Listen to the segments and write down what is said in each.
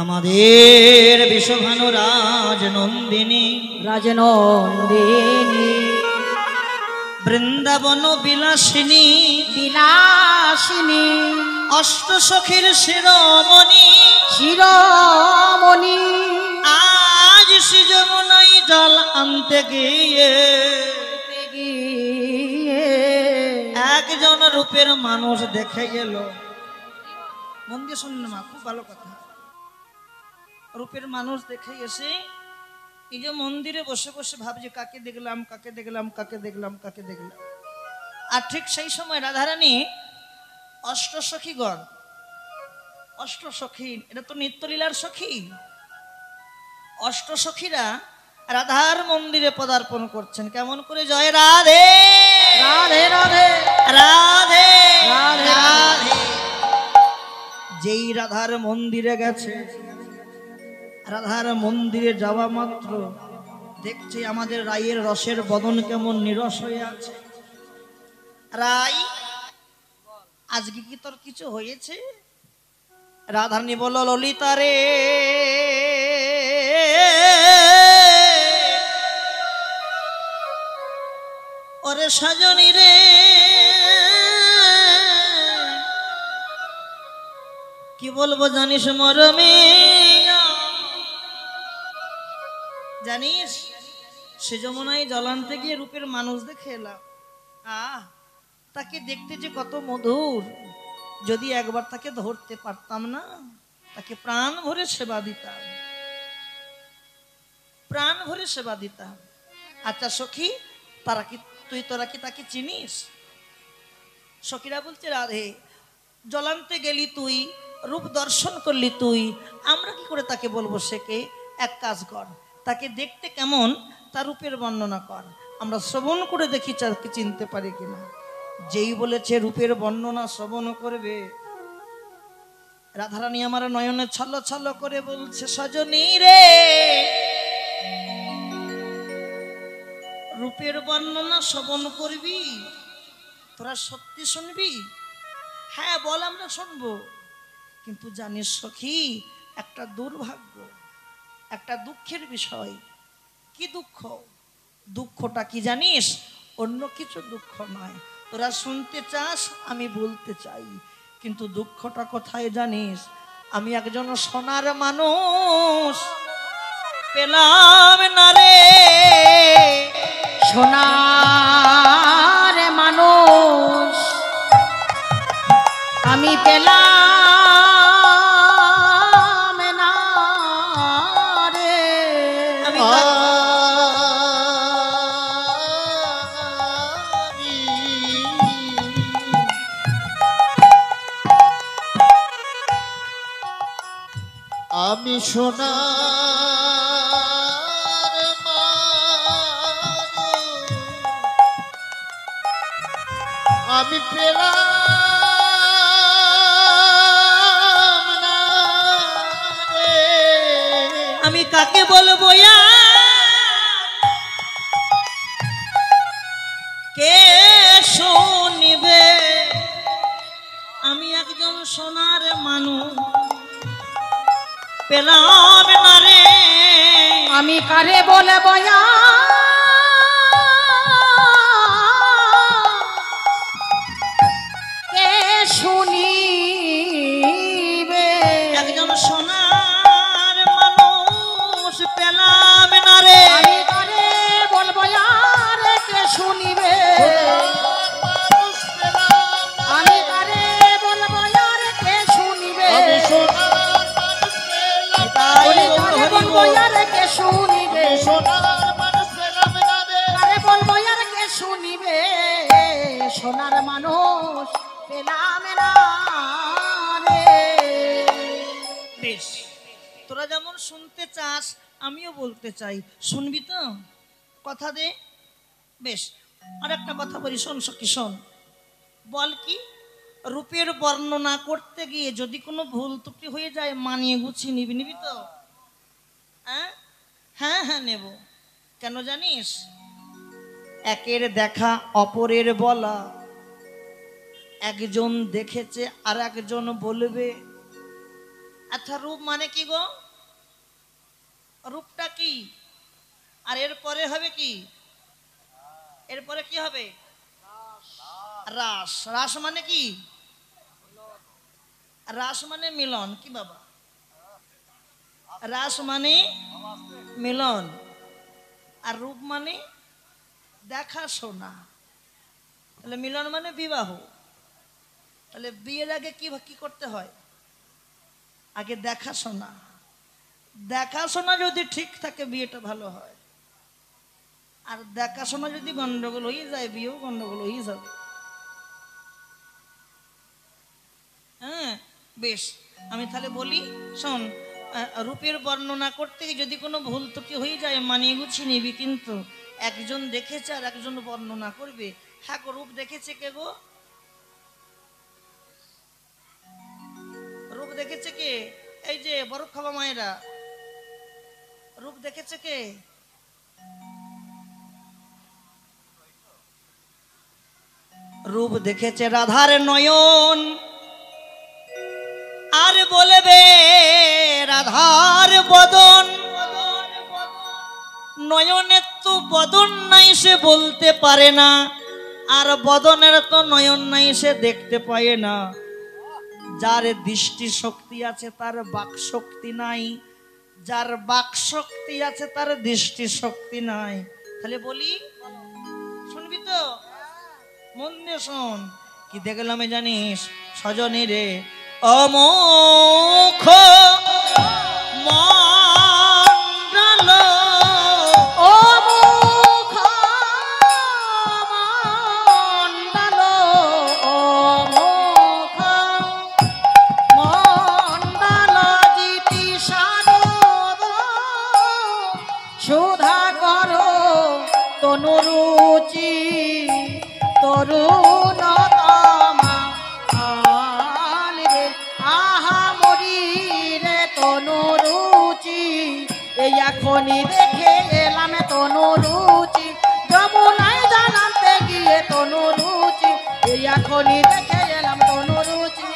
আমাদের বিশ্বভানু রাজনন্দিনী রাজনন্দিনী বৃন্দাবন বিলাসিনী বিলাসিনী অষ্টসখীর শিরোমণি শিরোমণি আজ শ্রী যমুনায় জল আনতে গিয়ে একজন রূপের মানুষ দেখে গেল। মন দিয়ে শুনুন মা, খুব ভালো কথা। রূপের মানুষ দেখে এসে এই যে মন্দিরে বসে বসে ভাবছে কাকে দেখলাম কাকে দেখলাম কাকে দেখলাম কাকে দেখলাম। আর ঠিক সেই সময় রাধারানী অষ্টসখীগণ, অষ্টসখী এটা তো নিত্যলীলার সখী, অষ্টসখীরা রাধার মন্দিরে পদার্পণ করছেন। কেমন করে? জয় রাধে রাধে রাধে রাধে রাধে। রাধে। যেই রাধার মন্দিরে গেছে, রাধার মন্দিরে যাওয়া মাত্র দেখছে আমাদের রায়ের রসের বদন কেমন নিরস হয়ে আছে। রাই, আজকে কি তোর কিছু হয়েছে? রাধারানী বলল, ললিতা রে, ওরে সজনী রে, কি বলবো জানিস মরমে, জানিস সে যমুনায় জল আনতে গিয়ে রূপের মানুষ দেখে এলাম। তাকে দেখতে যে কত মধুর, যদি একবার তাকে ধরতে পারতাম না, তাকে প্রাণ ভরে সেবা দিতাম, প্রাণ ভরে সেবা দিতাম। আচ্ছা সখী, তোরা কি তাকে চিনিস? সখীরা বলছে, রাধে, জলান্তে গেলি তুই, রূপ দর্শন করলি তুই, আমরা কি করে তাকে বলবো সে কে? এক কাজ কর, তাকে দেখতে কেমন তার রূপের বর্ণনা কর, আমরা শ্রবণ করে দেখি তাকে চিনতে পারি কিনা। যেই বলেছে রূপের বর্ণনা শ্রবণ করবে, রাধারানী আমার নয়নে ছল ছল করে বলছে, সজনী রে, রূপের বর্ণনা শ্রবণ করবি? তোরা সত্যি শুনবি? হ্যাঁ বল, আমরা শুনবো। কিন্তু জানিস সখী, একটা দুর্ভাগ্য, একটা দুঃখের বিষয়। কি দুঃখ? দুঃখটা কি জানিস? অন্য কিছু দুঃখ নয়। তোরা শুনতে চাস, আমি বলতে চাই, কিন্তু দুঃখটা কোথায় জানিস? আমি একজন সোনার মানুষ পেলাম না রে। সোনার মানুষ আমি পেলাম না রে। আমি সোনার মানুষ আমি পেলাম না রে। আমি কাকে বলবো, কে শুনিবে? আমি একজন সোনার মানুষ পেলাম না রে। আমি কারে বলবো কে শুনিবে? একজন সোনার মানুষ পেলাম না রে। আমি কারে বলবো কে শুনিবে? আমি কারে বলবো কে শুনিবে? আমি সোনার মানুষ বলবো কে শুনিবে? সোনার মানুষ পেলাম না রে। কারে বলবো কে শুনিবে? সোনার মানুষ পেলাম না রে। বেশ, তোরা যেমন শুনতে চাস আমিও বলতে চাই, শুনবি তো? কথা দে। বেশ, আর একটা কথা বলি, শোন সখী শোন। বল কি, রূপের বর্ণনা করতে গিয়ে যদি কোনো ভুল ত্রুটি হয়ে যায়, মানিয়ে গুছিয়ে নিবি তো? হ্যাঁ হ্যাঁ হ্যাঁ নেব। কেন জানিস? একের দেখা অপরের বলা, একজন দেখেছে আর একজন বলবে, আচ্ছা রূপ মানে কি গো? রূপটা কি? আর এরপরে হবে কি? এরপরে কি হবে? রাস। রাস মানে কি? রাস মানে মিলন। কি বাবা? রাস মানে মিলন, আর রূপ মানে দেখাশোনা। তাহলে মিলন মানে বিবাহ। তাহলে বিয়ের আগে কি কি করতে হয়? আগে দেখাশোনা। দেখাশোনা যদি ঠিক থাকে বিয়েটা ভালো হয়, আর দেখাশোনা যদি গন্ডগোল হয়ে যায় বিয়েও গন্ডগোল হয়ে যাবে। হ্যাঁ বেশ, আমি তাহলে বলি শোন, রূপের বর্ণনা করতে গিয়ে যদি কোনো ভুল তো কি হয়ে যায় মানিয়ে গুছিয়ে নিবি, কিন্তু একজন দেখেছে আর একজন বর্ণনা করবে। হ্যাঁ গো, রূপ দেখেছে কে গো? রূপ দেখেছে কে? এই যে বরফ খাওয়া মায়েরা, রূপ দেখেছে কে? রূপ দেখেছে রাধার নয়ন, আর বলবে রাধার বদন। নয়নের তো বদন নাই সে বলতে পারে না, আর বদনের তো নয়ন নাই সে দেখতে পায় না। যার দৃষ্টি শক্তি আছে তার বাক শক্তি নাই, যার বাক শক্তি আছে তার দৃষ্টি শক্তি নাই। তাহলে বলি, শুনবি তো? মন দিয়ে শোন। কি দেখলাম জানিস সজনী রে? অমোখ মণ্ডল, ও মুখ মণ্ডল, ও মুখ মণ্ডল জিতি সারদ সুধা কর তনুরুচি তরুণতমা রে আহা মরি রে তনুরুচি। এই এখনই দেখে এলাম তনুরুচি, যমুনায় জানাতে গিয়ে তনুরুচি। এই এখনই দেখে এলাম তনুরুচি,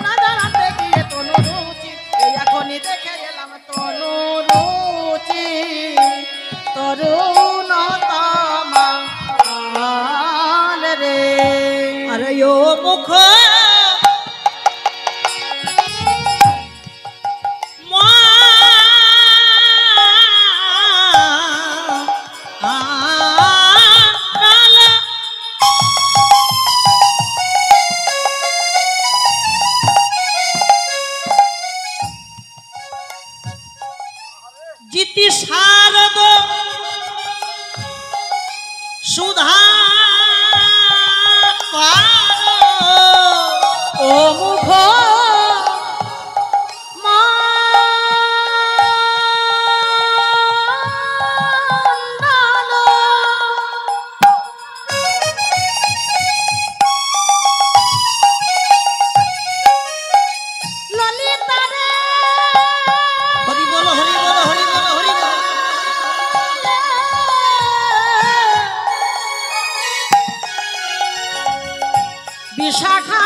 না জানাতে গিয়ে তনুরুচি। এই এখনই দেখে এলাম তনুরুচি তরুণতমা রে। আরে ও মুখ মণ্ডল, জিতি শারদ সুধা পার। ও মুখ মণ্ডল, ললিতা রে হরি বলো হরি বলো হরি বলো হরি বলো। বিশাখা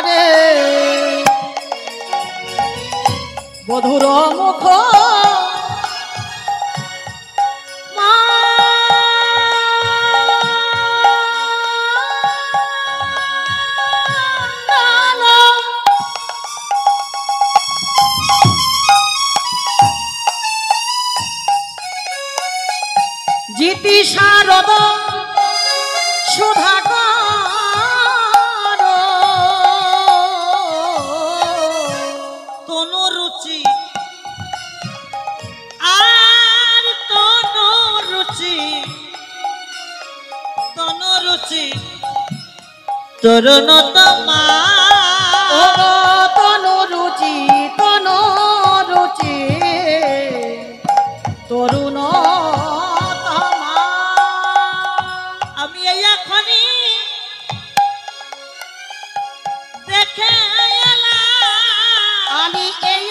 রে বধুর মুখ মণ্ডল, জিতি শারদ সুধাকর তনুরুচি আর তনুরুচি, তনুরুচি তরুণতমা। ও তনুরুচি তনুরুচি তরুণতমা। আমি এই এখনই দেখে এলাম, আমি এই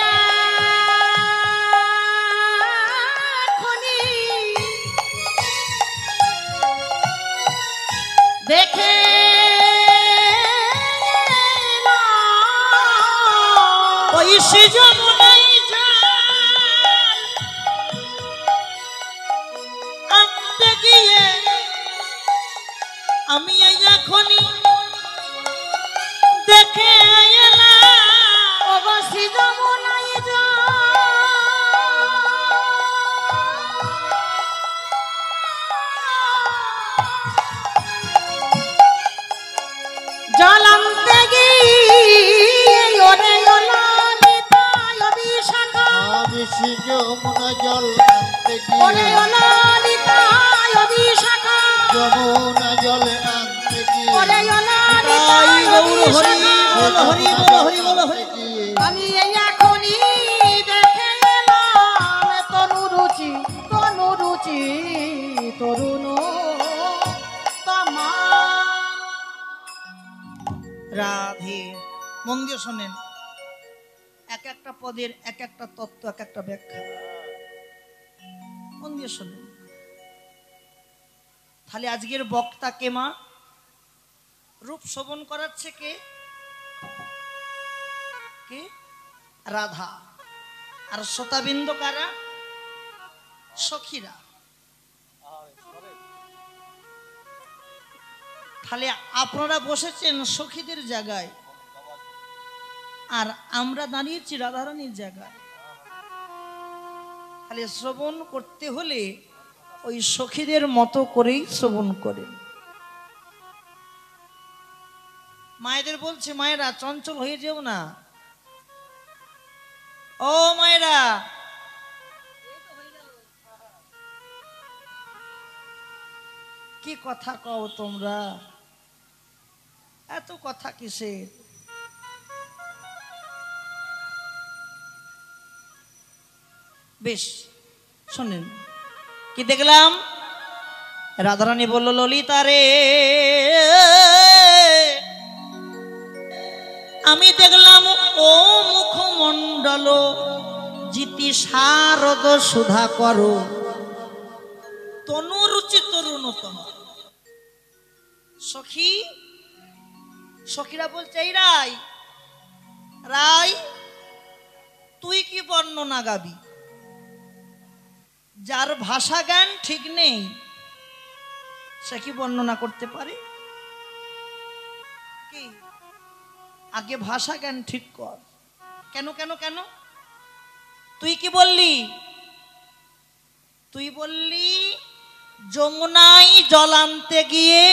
যমুনা জল আনতে ওরে গিয়ে ও ললিতা ও বিশাখা যমুনা জল আনতে গিয়ে ওরে ও ললিতা তাই ও গৌর হরি বিশাখা বল হরি বল হরি বল হরি আনতে গিয়ে আমি এই এখনই দেখে এলাম তনুরুচি তনুরুচি তরুণ তোমা রাধে। মন দিয়ে শোনেন, এক একটা পদের এক একটা তত্ত্ব, এক একটা ব্যাখ্যা। মন দিয়ে শোনেন। তাহলে আজকের বক্তা কে মা? রূপ শোভন করাচ্ছে কে? কে? রাধা। আর শ্রোতাবিন্দ কারা? সখীরা। তাহলে আপনারা বসেছেন সখীদের জায়গায়, আর আমরা দাঁড়িয়েছি রাধারানীর জায়গায়। তাহলে শ্রবণ করতে হলে ওই সখীদের মতো করেই শ্রবণ করেন। মায়েদের বলছে, মায়েরা চঞ্চল হয়ে যেও না। ও মায়েরা, কি কথা কও তোমরা? এত কথা কিসের? বেশ শোনেন, কি দেখলাম? রাধারানী বলল, ললিতা রে, আমি দেখলাম ও মুখমণ্ডল জিতি শারদ সুধা করো তনুরুচি তরুণতম। সখী, সখীরা বলছে, এই রাই, রাই তুই কি বর্ণনা গাবি? যার ভাষা জ্ঞান ঠিক নেই সে কি বর্ণনা করতে পারে? কি আগে ভাষা জ্ঞান ঠিক কর। কেন কেন কেন? তুই কি বললি? তুই বললি যমুনায় জল আনতে গিয়ে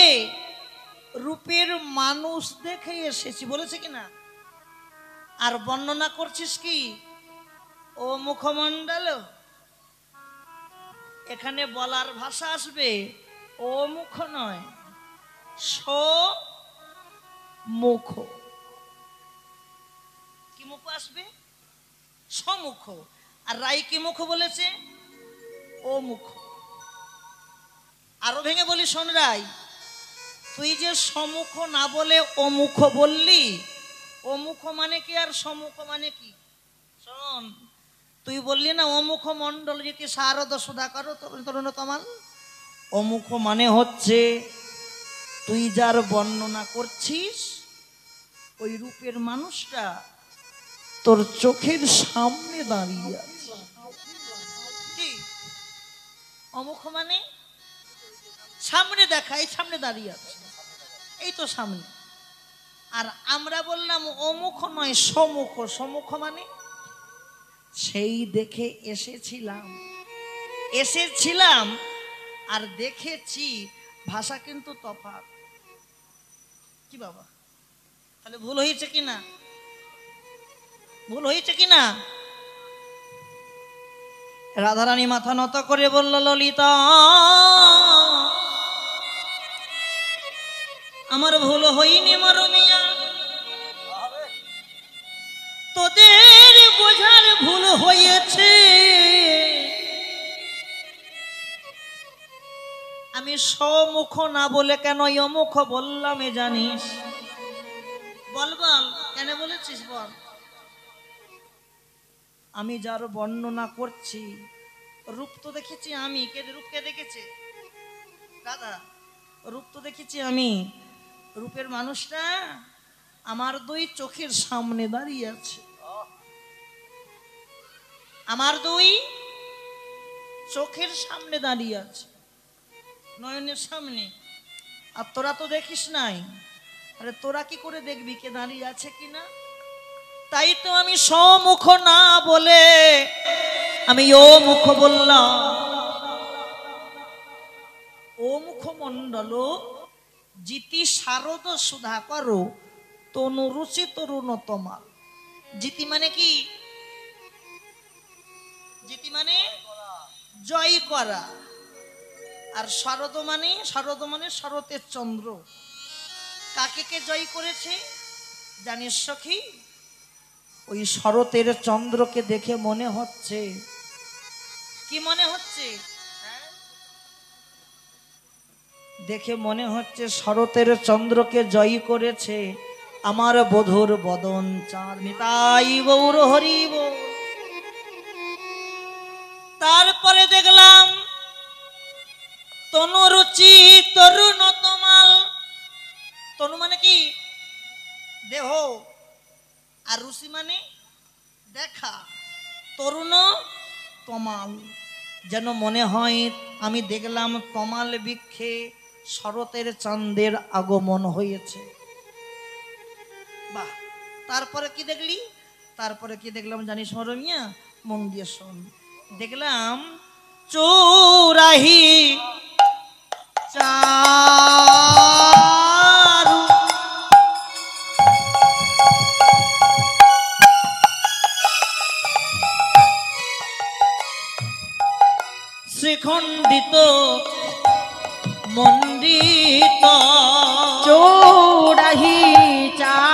রূপের মানুষ দেখে এসেছি, বলেছে কিনা? আর বর্ণনা করছিস কি ও মুখমণ্ডল? এখানে বলার ভাষা আসবে ও মুখ নয়, মুখ। কি মুখ আসবে? সমুখ। আর রাই কি মুখ বলেছে? ও মুখ। আরো ভেঙে বলি, শোন রাই, তুই যে সমুখ না বলে ও মুখ বললি, ও মুখ মানে কি আর সমুখ মানে কি? শোন, তুই বললি না অমুখ মন্ডল যদি শারদ সুধা করো তরুণ তমাল। অমুখ মানে হচ্ছে তুই যার বর্ণনা করছিস ওই রূপের মানুষটা তোর চোখের সামনে দাঁড়িয়ে আছে। কি অমুখ মানে? সামনে দেখা, এই সামনে দাঁড়িয়ে আছে, এই তো সামনে। আর আমরা বললাম অমুখ নয় সমুখ। সমুখ মানে সেই দেখে এসেছিলাম আর দেখেছি, ভাষা কিন্তু তফাৎ। কি বাবা, তাহলে ভুল হয়েছে কিনা? ভুল হয়েছে কিনা? রাধারানী মাথা নত করে বলল, ললিতা আমার ভুল হয়নি মরমিয়া, তোদের বোঝার ভুল হয়েছে। আমি সমুখ না বলে কেন অমুখ বললাম এ জানিস? বল বল, কেন বলেছিস বল? আমি যার বর্ণনা করছি রূপ তো দেখেছি আমি। কে রূপকে দেখেছে? দাদা, রূপ তো দেখেছি আমি। রূপের মানুষটা আমার দুই চোখের সামনে দাঁড়িয়ে আছে, আমার দুই চোখের সামনে দাঁড়িয়ে আছে, নয়নের সামনে। আর তোরা তো দেখিস নাই, আরে তোরা কি করে দেখবি কে দাঁড়িয়ে আছে কিনা? তাই তো আমি সমুখ না বলে আমি ও মুখ বললাম। ও মুখমণ্ডল জিতি শারদ সুধা করো তনুরুচি তরুণ তোমার। জিতি মানে কি? জিতি মানে জয় করা, আর শারদ মানে শরতের চন্দ্র। কাকে কে জয় করেছে জানিস সখী? ওই শরতের চন্দ্রকে দেখে মনে হচ্ছে, কি মনে হচ্ছে? দেখে মনে হচ্ছে শরতের চন্দ্রকে জয় করেছে আমার বধুর বদন চাঁদ। নিতাই গৌর হরি বল। তারপরে দেখলাম তনুরুচি তরুণ তমাল। তনু মানে কি? দেহ, আর রুচি মানে দেখা। তরুণ তমাল, যেন মনে হয় আমি দেখলাম তমাল বৃক্ষে শরতের চাঁদের আগমন হয়েছে। বাহ! তারপরে কি দেখলি? তারপরে কি দেখলাম জানিস মরমিয়া? মন দিয়ে শোন। দেখলাম চৌরাহি চারু, শ্রীখণ্ডিত মণ্ডিত চৌরাহি চারু,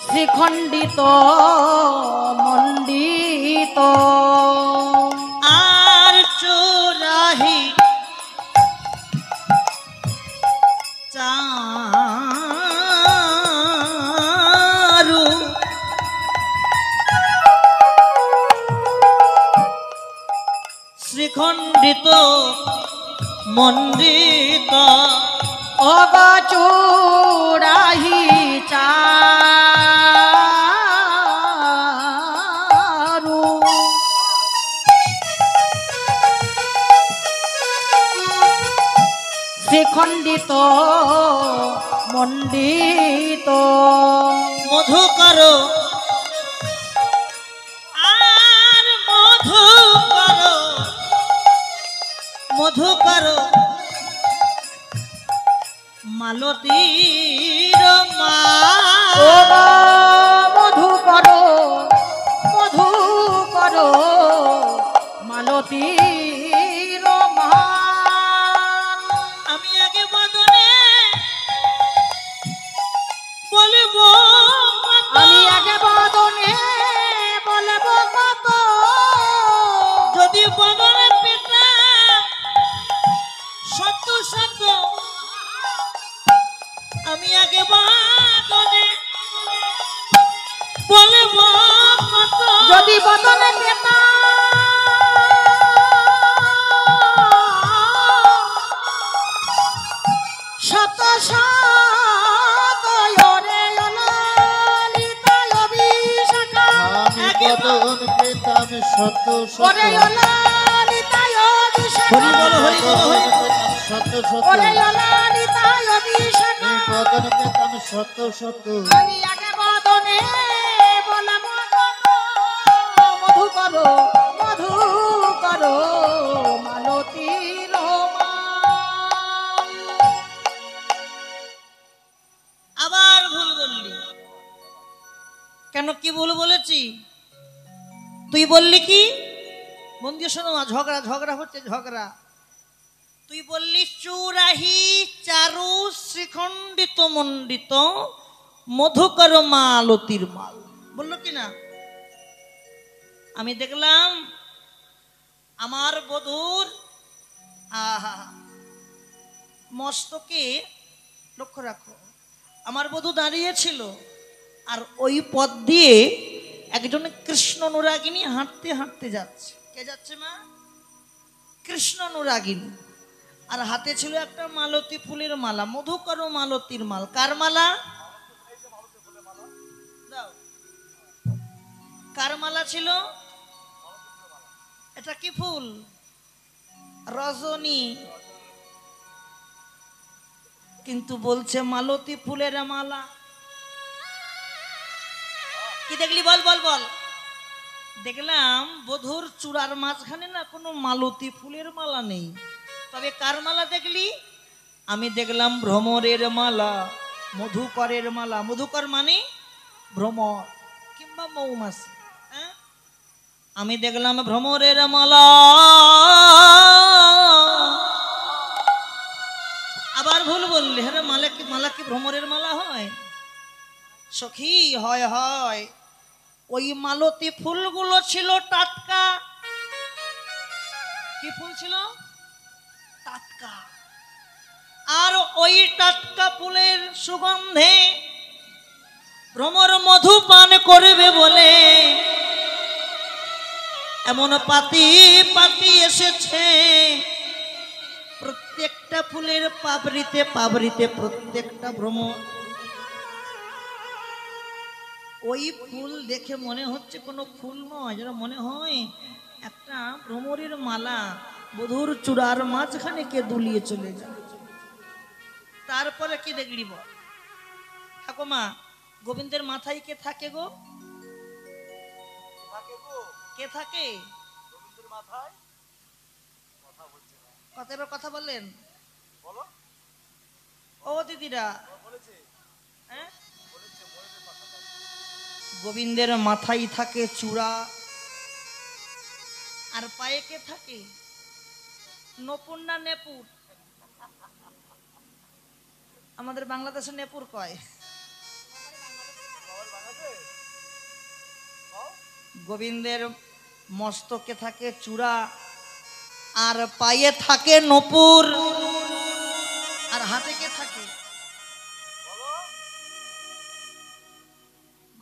শ্রীখণ্ডিত মণ্ডিত, আর চৌরাহি চারু, শ্রীখণ্ডিত মণ্ডিত, অগ চৌরাহি চারু, শ্রীখণ্ডিত মণ্ডিত, মধুকর আর মধুকর, মধুকর মালতীর মা। ও মধুকর মধুকর মালতীর মান। আমি আগে বদনে বলব কত, আমি আগে বদনে বলব কত, যদি বদনে পিতা সত্য সত্য। আমি আগে বদনে বলব কত, যদি বদনে পেতা শত শত ওরে অনালিতায় অভিষেকা, আমি বদন পেতাম শত শত, ওরে অনালিতায় অভিষেকা, হরি বল হরি বল হরি বল। শত শত, ওরে অনালিতায় অভিষেকা। আমি বদন পেতাম শত শত, আমি আগে বদনে বলব কত, মধুকর মধুকর মালতীর মান। আবার ভুল বললি কেন? কি ভুল বলেছি? তুই বললি কি? মন দিয়ে শোনো, ঝগড়া ঝগড়া হচ্ছে ঝগড়া। তুই বললি চৌরাহি চারু শ্রীখণ্ডিত মণ্ডিত মধুকর মালতীর মাল, বললো কি না? আমি দেখলাম আমার বধূর আহা মস্তকে, লক্ষ্য রাখো, আমার বধূ দাঁড়িয়েছিল, আর ওই পথ দিয়ে একজন কৃষ্ণ অনুরাগিনী হাঁটতে হাঁটতে যাচ্ছে। কে যাচ্ছে মা? কৃষ্ণ অনুরাগিনী। আর হাতে ছিল একটা মালতী ফুলের মালা, মধুকর মালতীর মাল। কার মালা? দাও। কার মালা ছিল? এটা কি ফুল? রজনী। কিন্তু বলছে মালতী ফুলের মালা। কি দেখলি? বল বল বল। দেখলাম বধুর চূড়ার মাঝখানে না কোনো মালতী ফুলের মালা নেই, তবে কার মালা দেখলি? আমি দেখলাম ভ্রমরের মালা, মধুকরের মালা। মধুকর মানে ভ্রমর কিংবা মৌমাছি। হ্যাঁ, আমি দেখলাম ভ্রমরের মালা। আবার ভুল বললে, হ্যাঁ মালা কি ভ্রমরের মালা হয়? সখী, হয় হয়। ওই মালতী ফুলগুলো ছিল টাটকা। কি ফুল ছিল? টাটকা। আর ওই টাটকা ফুলের সুগন্ধে ভ্রমর মধু পান করবে বলে এমন পাতি পাতি এসেছে। প্রত্যেকটা ফুলের পাবড়িতে পাবড়িতে প্রত্যেকটা ভ্রমর। ওই ফুল দেখে মনে হচ্ছে কোনো ফুল নয়, যেন মনে হয় একটা ভ্রমরের মালা বধুর চূড়ার মাঝখানে কে দুলিয়ে চলে যায়। তারপরে কি দেখলি বল ঠাকুমা, গোবিন্দের মাথায় কে থাকে গো? কে থাকে? কথা বলেন ও দিদিরা। হ্যাঁ, গোবিন্দের মাথায় থাকে চূড়া, আর পায়ে কে থাকে? নপুর না নেপুর? আমাদের বাংলাদেশে নেপুর কয়। গোবিন্দের মস্তকে থাকে চূড়া, আর পায়ে থাকে নপুর, আর হাতে কে থাকে?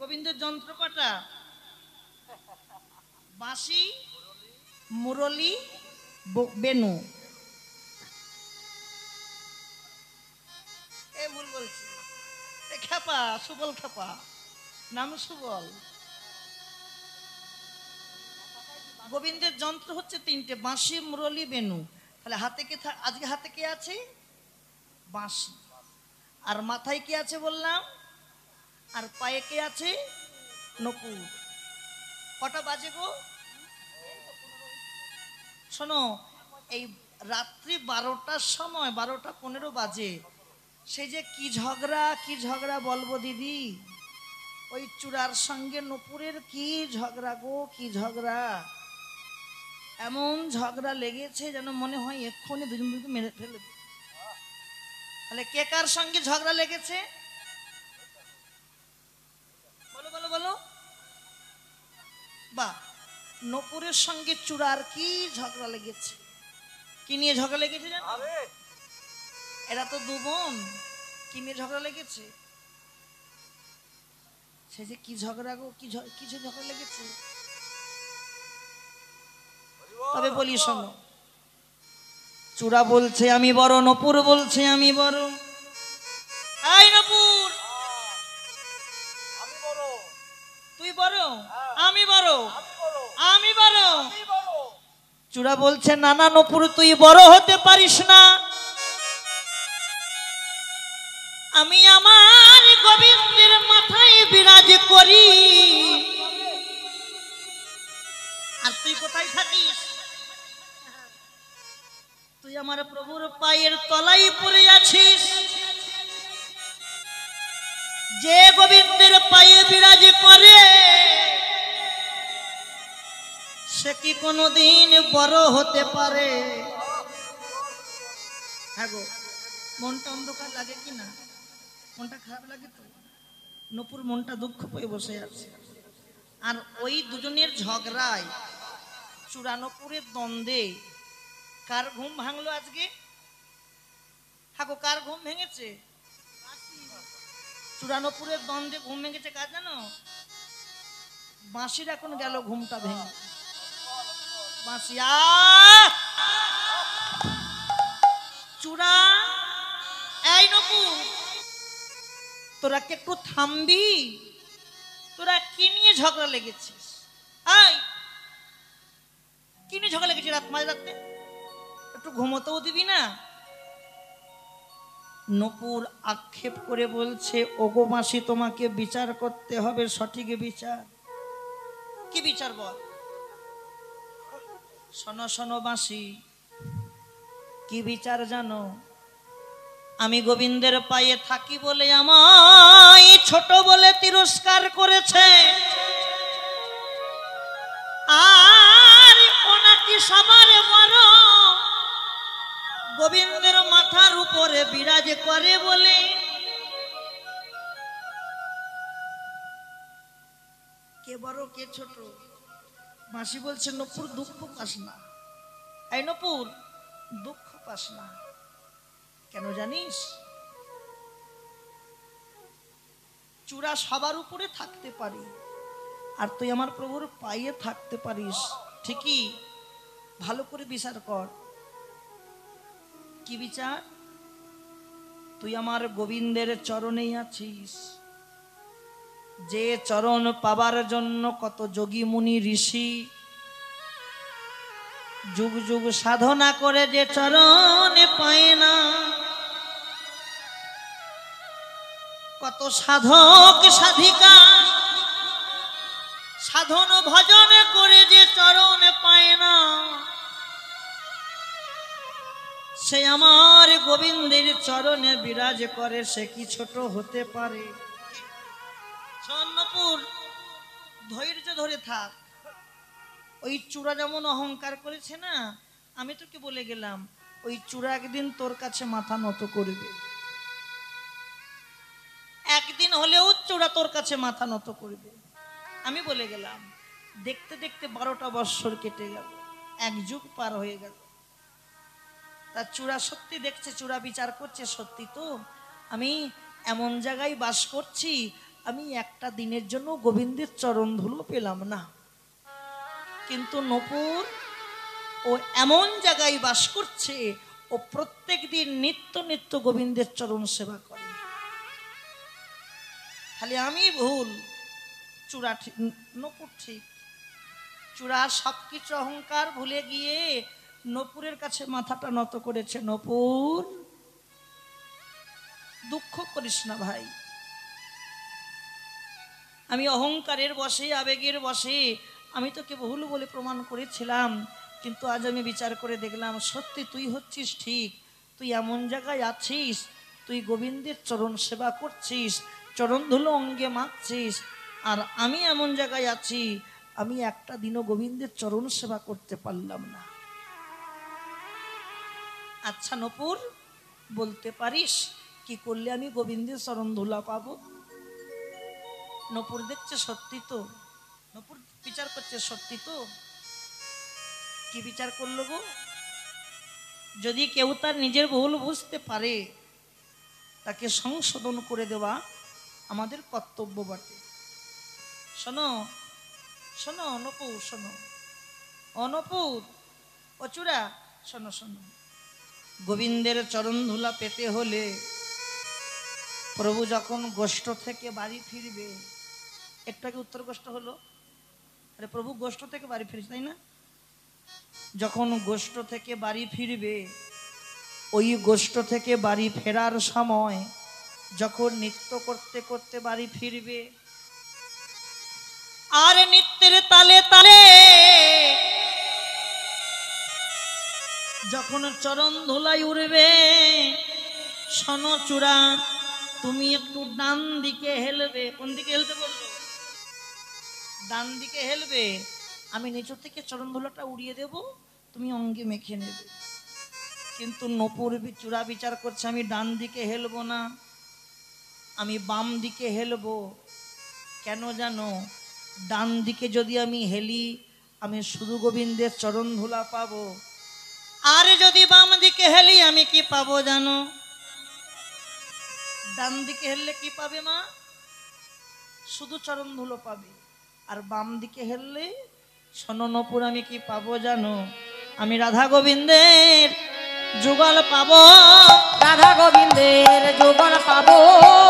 গোবিন্দের যন্ত্র কটা? বাঁশি, মুরলি, বেনু। এ ভুল বলছি, খেপা, সুবল খেপা, নাম সুবল। গোবিন্দের যন্ত্র হচ্ছে তিনটে, বাঁশি, মুরলি, বেনু। তাহলে হাতে কে আজকে হাতে কে আছে? বাঁশি। আর মাথায় কে আছে বললাম? আর পায়ে কে আছে? নপুর। কটা বাজে গো? শোনো, এই রাত্রি 12টার সময়, 12টা 15 বাজে। সেই যে কি ঝগড়া বলবো দিদি, ওই চূড়ার সঙ্গে নপুরের কি ঝগড়া গো, কি ঝগড়া! এমন ঝগড়া লেগেছে যেন মনে হয় এক্ষুনি দুজনকে মেরে ফেলে। তাহলে কে কার সঙ্গে ঝগড়া লেগেছে? বলো বলো বলো। বা নপুরের সঙ্গে চূড়ার কি ঝগড়া লেগেছে? কি নিয়ে ঝগড়া লেগেছে জানো? এরা তো দু বোন, কি নিয়ে ঝগড়া লেগেছে? সে যে কি ঝগড়া গো, কিছু ঝগড়া লেগেছে। তবে বলি শোনো, চূড়া বলছে আমি বড়, নপুর বলছে আমি বড়। এই নপুর, তুই বড়, আমি বড়, আমি বড়। চূড়া বলছে না না নপুর, তুই বড় হতে পারিস না। আমি আমার গোবিন্দের মাথায় বিরাজ করি, আর তুই কোথায় থাকিস? তুই আমার প্রভুর পায়ের তলায় পড়ে আছিস। যে গোবিন্দের পায়ে বিরাজ করে সে কি কোনোদিন বড় হতে পারে? হ্যাঁ গো, মনটা অন্ধকার লাগে কি না? মনটা খারাপ লাগে তো? নপুর মনটা দুঃখ পেয়ে বসে আছে। আর ওই দুজনের ঝগড়ায়, চূড়ানপুরের দ্বন্দ্বে কার ঘুম ভাঙলো আজকে? হাগো, কার ঘুম ভেঙেছে? চূড়ানপুরের দ্বন্দ্বে ঘুম ভেঙেছে কার জানো? বাঁশির এখন গেল ঘুমটা ভেঙে। বাঁশি চূড়া, এই নপুর, তোরা কি একটু থামবি? তোরা কি নিয়ে ঝগড়া লেগেছিস? কি নিয়ে ঝগড়া লেগেছিস রাত মাঝরাতে? একটু ঘুমোতেও দিবি না? নপুর আক্ষেপ করে বলছে, ওগো মাসি, তোমাকে বিচার করতে হবে, সঠিক বিচার। কি বিচার বল? শোনো শোনো বাঁশি, কি বিচার জানো? আমি গোবিন্দের পায়ে থাকি বলে আমায় ছোট বলে তিরস্কার করেছে, আর ওনাকে সবার বড় গোবিন্দের মাথার উপরে বিরাজ করে বলে কে বড় কে ছোট। মাসি বলছে নপুর দুঃখ পাস না, এই নপুর দুঃখ পাস না। কেন জানিস? চূড়া সবার উপরে থাকতে পারি, আর তুই আমার প্রভুর পায়ে থাকতে পারিস। ঠিকই, ভালো করে বিচার কর। কি বিচার? তুই আমার গোবিন্দের চরণেই আছিস, যে চরণ পাবার জন্য কত যোগী মুনি ঋষি যুগ যুগ সাধনা করে যে চরণে পায় না, কত সাধক সাধিকা সাধন ভজন করে যে চরণে পায় না, সে আমার গোবিন্দের চরণে বিরাজ করে, সে কি ছোট হতে পারে? নপুর ধৈর্য ধরে থাক। ওই চূড়া যেমন অহংকার করেছে না, আমি তোকে বলে গেলাম ওই চূড়া একদিন তোর কাছে মাথা নত করবে, একদিন হলেও চূড়া তোর কাছে মাথা নত করবে। আমি বলে গেলাম। দেখতে দেখতে 12টা বৎসর কেটে গেল, এক যুগ পার হয়ে গেল। তার চূড়া সত্যি দেখছে, চূড়া বিচার করছে, সত্যি তো আমি এমন জায়গায় বাস করছি, আমি একটা দিনের জন্য গোবিন্দের চরণ ধুলো পেলাম না। কিন্তু নপুর ও এমন জায়গায় বাস করছে, ও প্রত্যেক দিন নিত্য নিত্য গোবিন্দের চরণ সেবা করে। খালি আমি ভুল, চূড়া ঠিক, নপুর ঠিক। চূড়া সবকিছু অহংকার ভুলে গিয়ে নপুরের কাছে মাথাটা নত করেছে। নপুর দুঃখ করিস না ভাই, আমি অহংকারের বশে আবেগের বশে আমি তোকে ভুল বলে প্রমাণ করেছিলাম, কিন্তু আজ আমি বিচার করে দেখলাম সত্যি তুই হচ্ছিস ঠিক। তুই এমন জায়গায় আছিস, তুই গোবিন্দের চরণ সেবা করছিস, চরণ ধুলো অঙ্গে মাখছিস, আর আমি এমন জায়গায় আছি, আমি একটা দিনও গোবিন্দের চরণ সেবা করতে পারলাম না। আচ্ছা নপুর, বলতে পারিস কি করলে আমি গোবিন্দের চরণ ধুলা পাবো? নপুর দেখছে সত্যি তো, নপুর বিচার করছে সত্যি তো। কি বিচার করলো গো? যদি কেউ তার নিজের ভুল বুঝতে পারে, তাকে সংশোধন করে দেওয়া আমাদের কর্তব্য বটে। শোনো শোনো নপুর, শোনো অনপুর, ও চূড়া, শোনো শোনো। গোবিন্দের চরণ ধুলা পেতে হলে প্রভু যখন গোষ্ঠ থেকে বাড়ি ফিরবে, একটু আগে উত্তর গোষ্ঠ হলো, আরে প্রভু গোষ্ঠ থেকে বাড়ি ফিরছে তাই না? যখন গোষ্ঠ থেকে বাড়ি ফিরবে, ওই গোষ্ঠ থেকে বাড়ি ফেরার সময় যখন নৃত্য করতে করতে বাড়ি ফিরবে, আর নৃত্যের তালে তালে যখন চরণ ধুলাই উড়বে, শোনো চূড়া, তুমি একটু ডান দিকে হেলবে। কোন দিকে হেলতে বলবো? ডান দিকে হেলবে, আমি নিচু থেকে চরণ ধুলাটা উড়িয়ে দেব, তুমি অঙ্গে মেখে নেবে। কিন্তু নপুর চূড়া বিচার করছে আমি ডান দিকে হেলবো না, আমি বাম দিকে হেলবো। কেন জানো? ডান দিকে যদি আমি হেলি, আমি শুধু গোবিন্দের চরণ ধুলা পাবো, আর যদি বাম দিকে হেলি আমি কি পাবো জানো? ডান দিকে হেললে কি পাবে মা? শুধু চরণ ধুলো পাবে। আর বাম দিকে হেললে শোনো নপুর, আমি কি পাবো জানো? আমি রাধা গোবিন্দের যুগল পাবো, রাধা গোবিন্দের যুগল পাবো,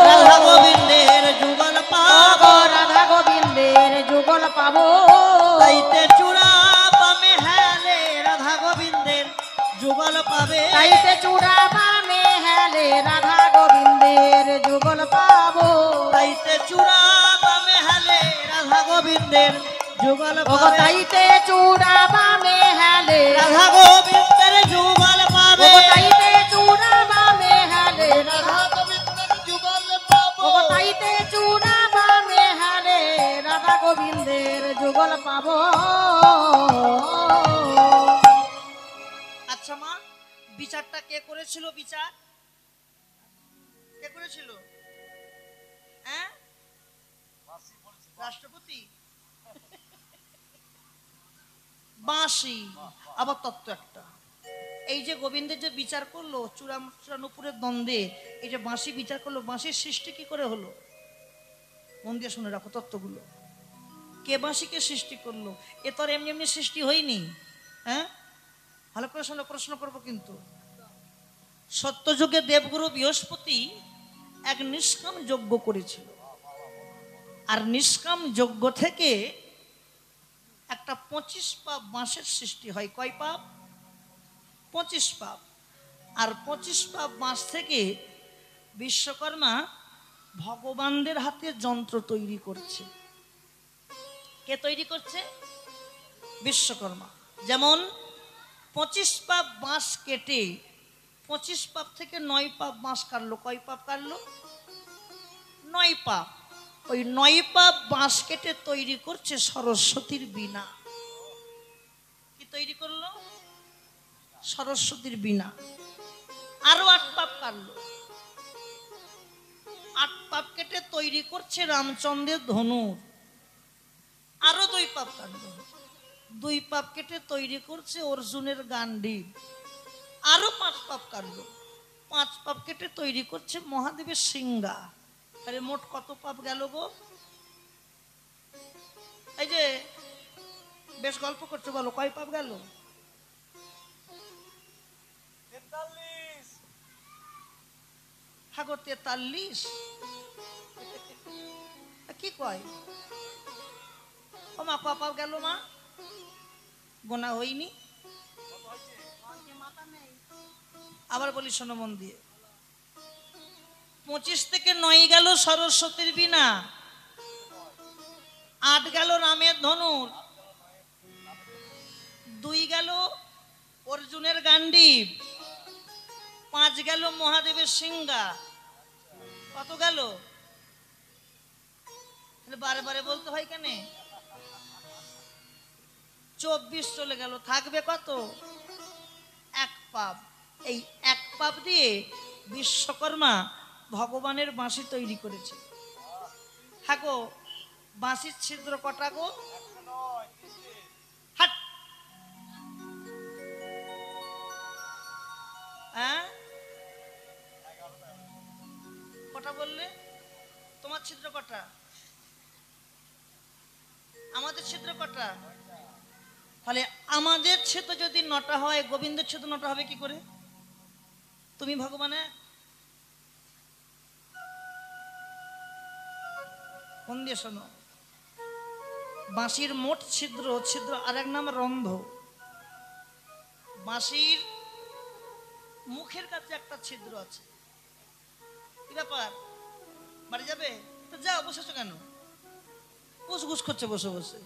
রাধা গোবিন্দের যুগল পাবো, রাধা গোবিন্দের যুগল পাবো। তাইতে চূড়া বামে হেলে রাধা গোবিন্দের যুগল পাবে, তাইতে চূড়া বামে হেলে রাধা গোবিন্দের যুগল পাবো, তাইতে চূড়া বামে হেলে রাধা গোবিন্দের যুগল পাবে, তাইতে চূড়া বামে হেলে রাধা গোবিন্দের যুগল পাবে, তাইতে চূড়া বামে হেলে যুগল পাবো। আচ্ছা মা, বিচারটা কে করেছিল? বিচার কে করেছিল? হ্যাঁ, রাষ্ট্রপতি? বাঁশি। আবার তত্ত্ব একটা, এই যে গোবিন্দের যে বিচার করলো চূড়ানুপুরের দ্বন্দ্বে, এই যে বাঁশি বিচার করলো, বাঁশির সৃষ্টি কি করে হলো? মন দিয়ে শুনে রাখো তত্ত্বগুলো। কে বাঁশিকে সৃষ্টি করলো? এ তো আর এমনি এমনি সৃষ্টি হয়নি। হ্যাঁ, ভালো করে শুনে প্রশ্ন করবো কিন্তু। সত্যযুগে দেবগুরু বৃহস্পতি এক নিষ্কাম যজ্ঞ করেছিল, আর নিষ্কাম যজ্ঞ থেকে একটা 25 পাপ বাঁশের সৃষ্টি হয়। কয় পাপ? 25 পাপ। আর 25 পাপ বাঁশ থেকে বিশ্বকর্মা ভগবানদের হাতে যন্ত্র তৈরি করছে। কে তৈরি করছে? বিশ্বকর্মা। যেমন 25 পাপ বাঁশ কেটে 25 পাপ থেকে 9 পাপ বাঁশ কাটলো। কয় পাপ কাটলো? 9 পাপ। ওই 9 পাপ বাঁশ কেটে তৈরি করছে সরস্বতীর বীণা। কি তৈরি করলো? সরস্বতীর বীণা। আরো 8 পাপ কাটলো। 8 পাপ কেটে তৈরি করছে রামচন্দ্রের ধনুর। আরো 2 পাপ কাটলো। 2 পাপ কেটে তৈরি করছে অর্জুনের গান্ডীব। আরো 5 পাপ কাটলো। 5 পাপ কেটে তৈরি করছে মহাদেবের সিংহা। আরে মোট কত পাপ গেল গো? এই যে বেশ গল্প করছো, বলো কয় পাপ গেল? 43। হ্যাঁ গো 43। কি কয়? ও মা, ক পাপ গেল মা? গোনা হয়নি? আবার বলি শোনো মন দিয়ে। 25 থেকে 9 গেল সরস্বতীর বীণা, 8 গেল রামের ধনুর, 2 গেল অর্জুনের গান্ডীব, 5 গেল মহাদেবের সিংহা। কত গেল? বারে বারে বলতে হয় কেন? 24 চলে গেল। থাকবে কত? 1 পাপ। এই 1 পাপ দিয়ে বিশ্বকর্মা ভগবানের বাঁশি তৈরি করেছে। হ্যাঁ গো, বাঁশির ছিদ্র কটা গো? হাট। হ্যাঁ, কটা বললে? তোমার ছিদ্র কটা? আমাদের ছিদ্র কটা? তাহলে আমাদের ছিদ্র যদি 9টা হয়, গোবিন্দের ছিদ্র 9টা হবে কি করে? তুমি ভগবানে কোন দিয়ে শোনো। বাঁশির মোট ছিদ্র, ছিদ্র আর এক নাম রন্ধ্র। বাঁশির মুখের কাছে একটা ছিদ্র আছে। কি ব্যাপার, বাড়ি যাবে? তো যাও, বসেছো কেন? গুছ করছে বসে বসে।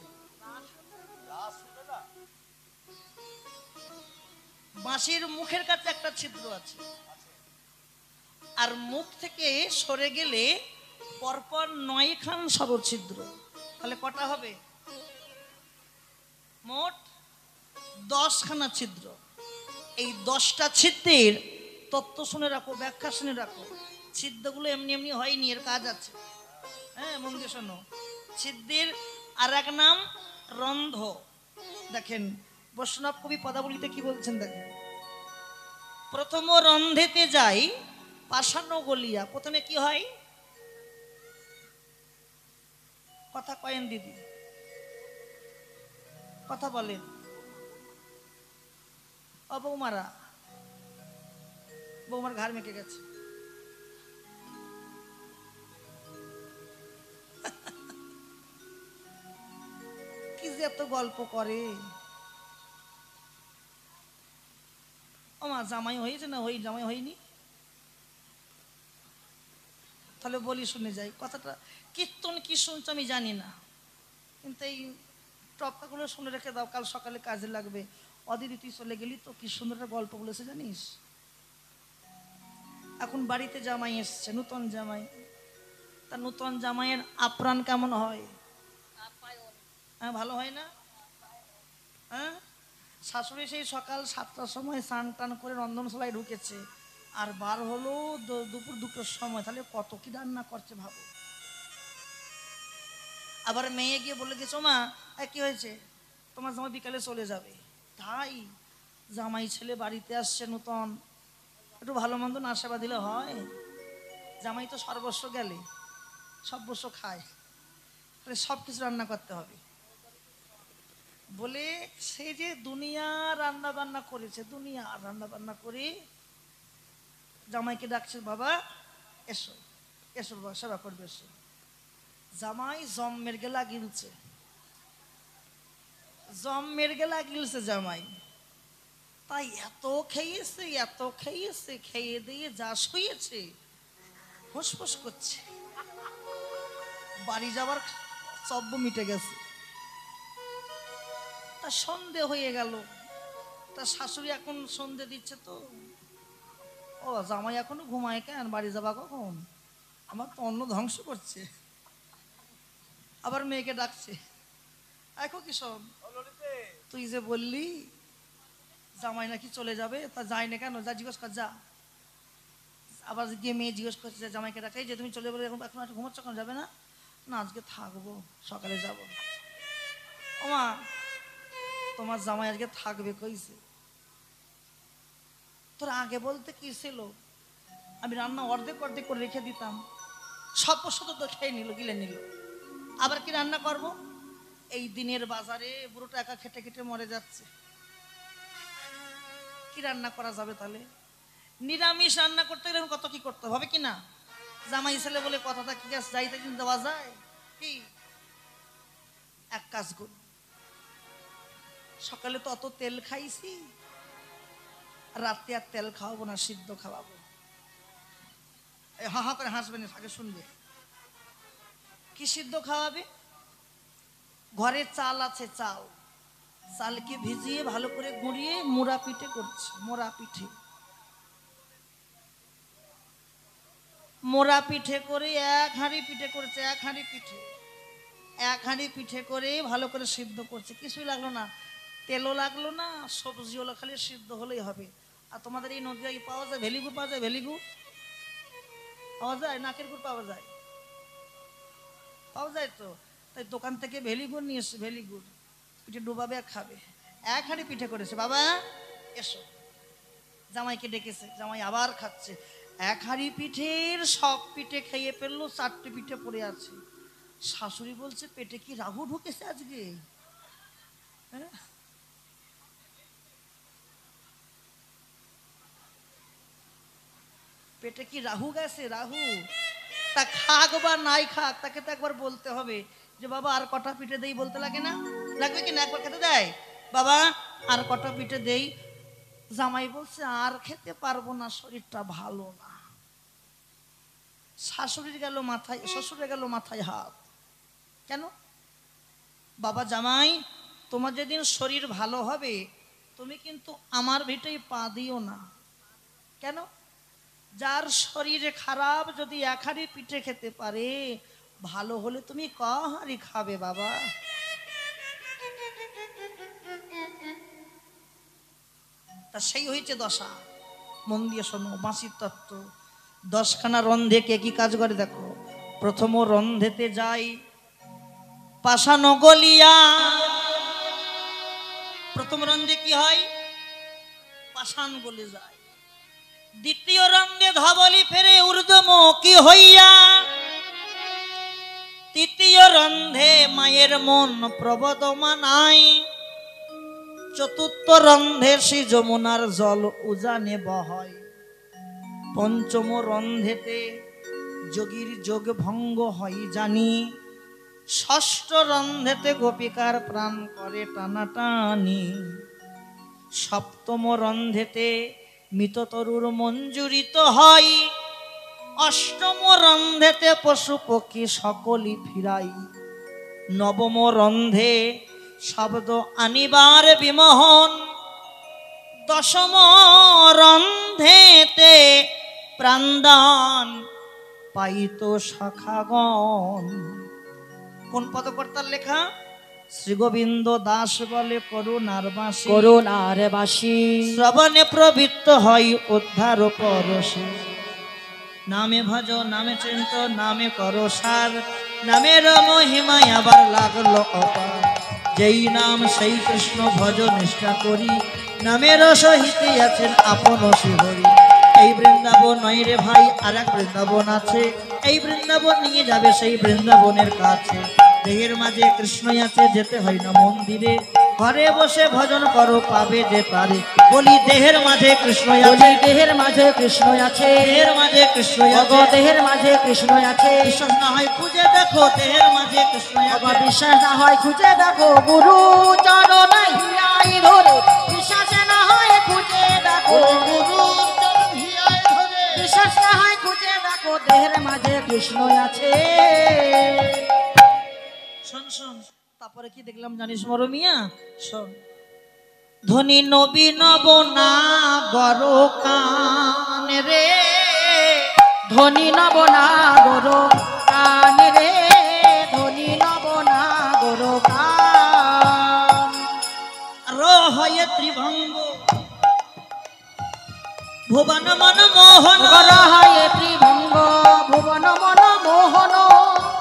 বাঁশির মুখের কাছে একটা ছিদ্র আছে, আর মুখ থেকে সরে গেলে পরপর 9 খান সরছিদ্র। তাহলে কটা হবে? মোট 10 খানা ছিদ্র। এই 10টা ছিদ্রের তত্ত্ব শুনে রাখো, ব্যাখ্যা শুনে রাখো। ছিদ্রগুলো এমনি এমনি হয়নি, এর কাজ আছে। হ্যাঁ, মন দিয়ে শোনো। ছিদ্রের আর এক নাম রন্ধ্র। দেখেন বৈষ্ণব কবি পদাবলিতে কি বলছেন দেখেন। প্রথম রন্ধেতে যাই পাষাণ গলিয়া। প্রথমে কি হয়? কথা কয়েন দিদি, কথা বলেন। ও বৌমারা, বৌমার ঘাড় মেকে গেছে। কি যে এত গল্প করে। ও মা, জামাই হয়েছে না জামাই হয়নি? তাহলে বলি শুনে যাই কথাটা। কীর্তন কি শুনছো আমি জানি না, কিন্তু এই টপকাগুলো শুনে রেখে দাও, কাল সকালে কাজে লাগবে। অদিতি তুই চলে গেলি তো, কি সুন্দর একটা গল্প বলেছে জানিস। এখন বাড়িতে জামাই এসছে, নূতন জামাই। তা নূতন জামাইয়ের আপ্রাণ কেমন হয়? হ্যাঁ ভালো হয় না? হ্যাঁ, শাশুড়ি সেই সকাল 7টার সময় স্নান টান করে রন্ধনশালায় ঢুকেছে, আর বার হলো দুপুর 2টোর সময়, তাহলে কত কি রান্না করছে ভাবো। আবার মেয়ে গিয়ে বলে দিয়েছো, মা কি হয়েছে, তোমার জামাই বিকালে চলে যাবে। তাই জামাই ছেলে বাড়িতে আসছে নতুন, একটু ভালো মন্দ না সেবা দিলে হয়? জামাই তো সর্বস্ব গেলে সর্বস্ব খায়, তাহলে সব কিছু রান্না করতে হবে বলে সে যে দুনিয়া রান্না বান্না করেছে, দুনিয়া রান্না বান্না করে জামাইকে ডাকছে, বাবা এসো এসো বাবা সেবা করবে এসো। জামাই জম্মের গেলা গিলছে, জম্মের গেলা গিলছে জামাই। তাই এত খেয়েছে, খেয়ে দিয়ে যা শুয়েছে ফুসফুস করছে, বাড়ি যাবার চব্য মিটে গেছে। তা সন্ধে হয়ে গেল, তা শাশুড়ি এখন সন্ধে দিচ্ছে, তো ও জামাই এখনো ঘুমায় কেন, বাড়ি যাবা কখন, আমার তো অন্ন ধ্বংস করছে। আবার মেয়েকে ডাকছে, এখন কি শোন, তুই যে বললি জামাই নাকি চলে যাবে, তা যাই না কেন, যা জিজ্ঞেস কর যা। আবার গিয়ে মেয়ে জিজ্ঞেস করছে যে জামাইকে ডাকে, যে তুমি চলে বলে এখন একটু ঘুমাচ্ছ, কেন যাবে না? না আজকে থাকবো, সকালে যাব। ওমা তোমার জামাই আজকে থাকবে কইছে, তোর আগে বলতে কি ছিল, আমি রান্না অর্ধেক অর্ধেক করে রেখে দিতাম, সব পশু তো খেয়ে নিল, গিলে নিল, আবার কি রান্না করব? এই দিনের বাজারে বুড়োটা একা খেটে খেটে মরে যাচ্ছে, কি রান্না করা যাবে? তাহলে নিরামিষ রান্না করতে গেলে কত কি করতে হবে কি না? জামাই ছেলে বলে কথাটা কি গাছ যাইতে দিন দেওয়া যায় কি? এক কাজ কর, সকালে তো অত তেল খাইছি, রাতে আর তেল খাওয়াবো না, সিদ্ধ খাওয়াবো। হা হা করে হাসবেন, আগে শুনবে। কি সিদ্ধ খাওয়াবে? ঘরে চাল আছে, চালকে ভিজিয়ে ভালো করে গুঁড়িয়ে মোড়া পিঠে করছে, মোড়া পিঠে করে এক হাঁড়ি পিঠে করেছে, এক হাঁড়ি পিঠে করে ভালো করে সিদ্ধ করছে। কিছুই লাগলো না, তেলও লাগলো না, সবজি হলো, খালি সিদ্ধ হলেই হবে। আর তোমাদের এই নদীতে পাওয়া যায় ভেলিগুড়, পাওয়া যায় ভেলিগুড়, পাওয়া যায়, নাকের গুড় পাওয়া যায়, তো। তাই দোকান থেকে ভেলিগুড় নিয়ে এসছে, ভেলিগুড় পিঠে ডুবাবে আর খাবে। এক হাঁড়ি পিঠে করেছে, বাবা এসো। জামাইকে ডেকেছে, জামাই আবার খাচ্ছে। এক হাঁড়ি পিঠের সব পিঠে খেয়ে ফেললো, 4টে পিঠে পড়ে আছে। শাশুড়ি বলছে, পেটে কি রাহু ঢুকেছে আজকে? হ্যাঁ, পেটে কি রাহু গেছে? রাহু তা খাক বা নাই খাক, তাকে তো একবার বলতে হবে যে বাবা আর কটা পিঠে দেই, বলতে লাগে না? লাগবে কি না? একবার খেতে দেয়, বাবা আর কটা পিঠে দেই। জামাই বলছে, আর খেতে পারবো না, শরীরটা ভালো না। শাশুড়ির গেল মাথায়, শ্বশুরের গেল মাথায় হাত। কেন? বাবা জামাই, তোমার যেদিন শরীর ভালো হবে তুমি কিন্তু আমার ভিটেই পা দিও না। কেন? যার শরীর খারাপ যদি এক হাঁড়ি পিঠে খেতে পারে, ভালো হলে তুমি ক হাঁড়ি খাবে বাবা? তা সেই হয়েছে দশা। মন দিয়ে শোনো বাঁশির তত্ত্ব। 10খানা রন্ধে কে কি কাজ করে দেখো। প্রথম রন্ধেতে যাই পাষাণ গলিয়া। প্রথম রন্ধে কি হয়? পাষাণ গলে যায়। দ্বিতীয় রন্ধে ধবলি ফেরে ঊর্ধ্বমুখী হইয়া। তৃতীয় রন্ধে মায়ের মন প্রবদমানাই। চতুর্থ রন্ধে শ্রী যমুনার জল উজানে বহয়। পঞ্চম রন্ধেতে যোগীর যোগ ভঙ্গ হয় জানি। ষষ্ঠ রন্ধেতে গোপিকার প্রাণ করে টানাটানি। সপ্তম রন্ধেতে মৃততরুর মঞ্জুরিত হয়। অষ্টম রন্ধেতে পশু পক্ষী সকলই ফিরাই। নবম রন্ধে শব্দ আনিবার বিমোহন। দশম রন্ধেতে প্রাণদান পাইত শাখাগণ। কোন পদকর্তার লেখা? শ্রী গোবিন্দ দাস বলে করুণার বাসী, করুণার বাসী শ্রবণে প্রবৃত্ত হয় উদ্ধার পরশে। নামে ভজ নামে চিন্ত নামে করো সার, নামের মহিমায় আবার লাগলো অপার। যেই নাম সেই কৃষ্ণ ভজ নিষ্ঠা করি, নামের সহিতে আছেন আপন শ্রীহরি। এই বৃন্দাবন নয় রে ভাই, আর এক বৃন্দাবন আছে, এই বৃন্দাবন নিয়ে যাবে সেই বৃন্দাবনের কাছে। দেহের মাঝে কৃষ্ণই আছে, যেতে হয় না মন্দিরে, ঘরে বসে ভজন করো পাবে যে তারে। বলি দেহের মাঝে কৃষ্ণ আছে, দেহের মাঝে কৃষ্ণ আছে, দেহের মাঝে কৃষ্ণ আছে, দেহের মাঝে কৃষ্ণ আছে। বিশ্বাস না হয় খুঁজে দেখো, দেহের মাঝে কৃষ্ণ আছে। বিশ্বাস না হয় খুঁজে দেখো, গুরু চরণ হিয়াই ধরে। বিশ্বাস না হয় খুঁজে দেখো, গুরুর চরণ হিয়ায় ধরে। বিশ্বাস না হয় খুঁজে দেখো, দেহের মাঝে কৃষ্ণ আছে। শোন শোন, তারপরে কি দেখলাম জানিস মরমিয়া? শোন, ধনী নবীন না গর কান রে, ধনী নব না গরো কান রে, ধনী নব না গরো কান। রহয়ে ত্রিভঙ্গ ভুবন মন মোহন, গরহায় ত্রিভঙ্গ ভুবন মন মোহন,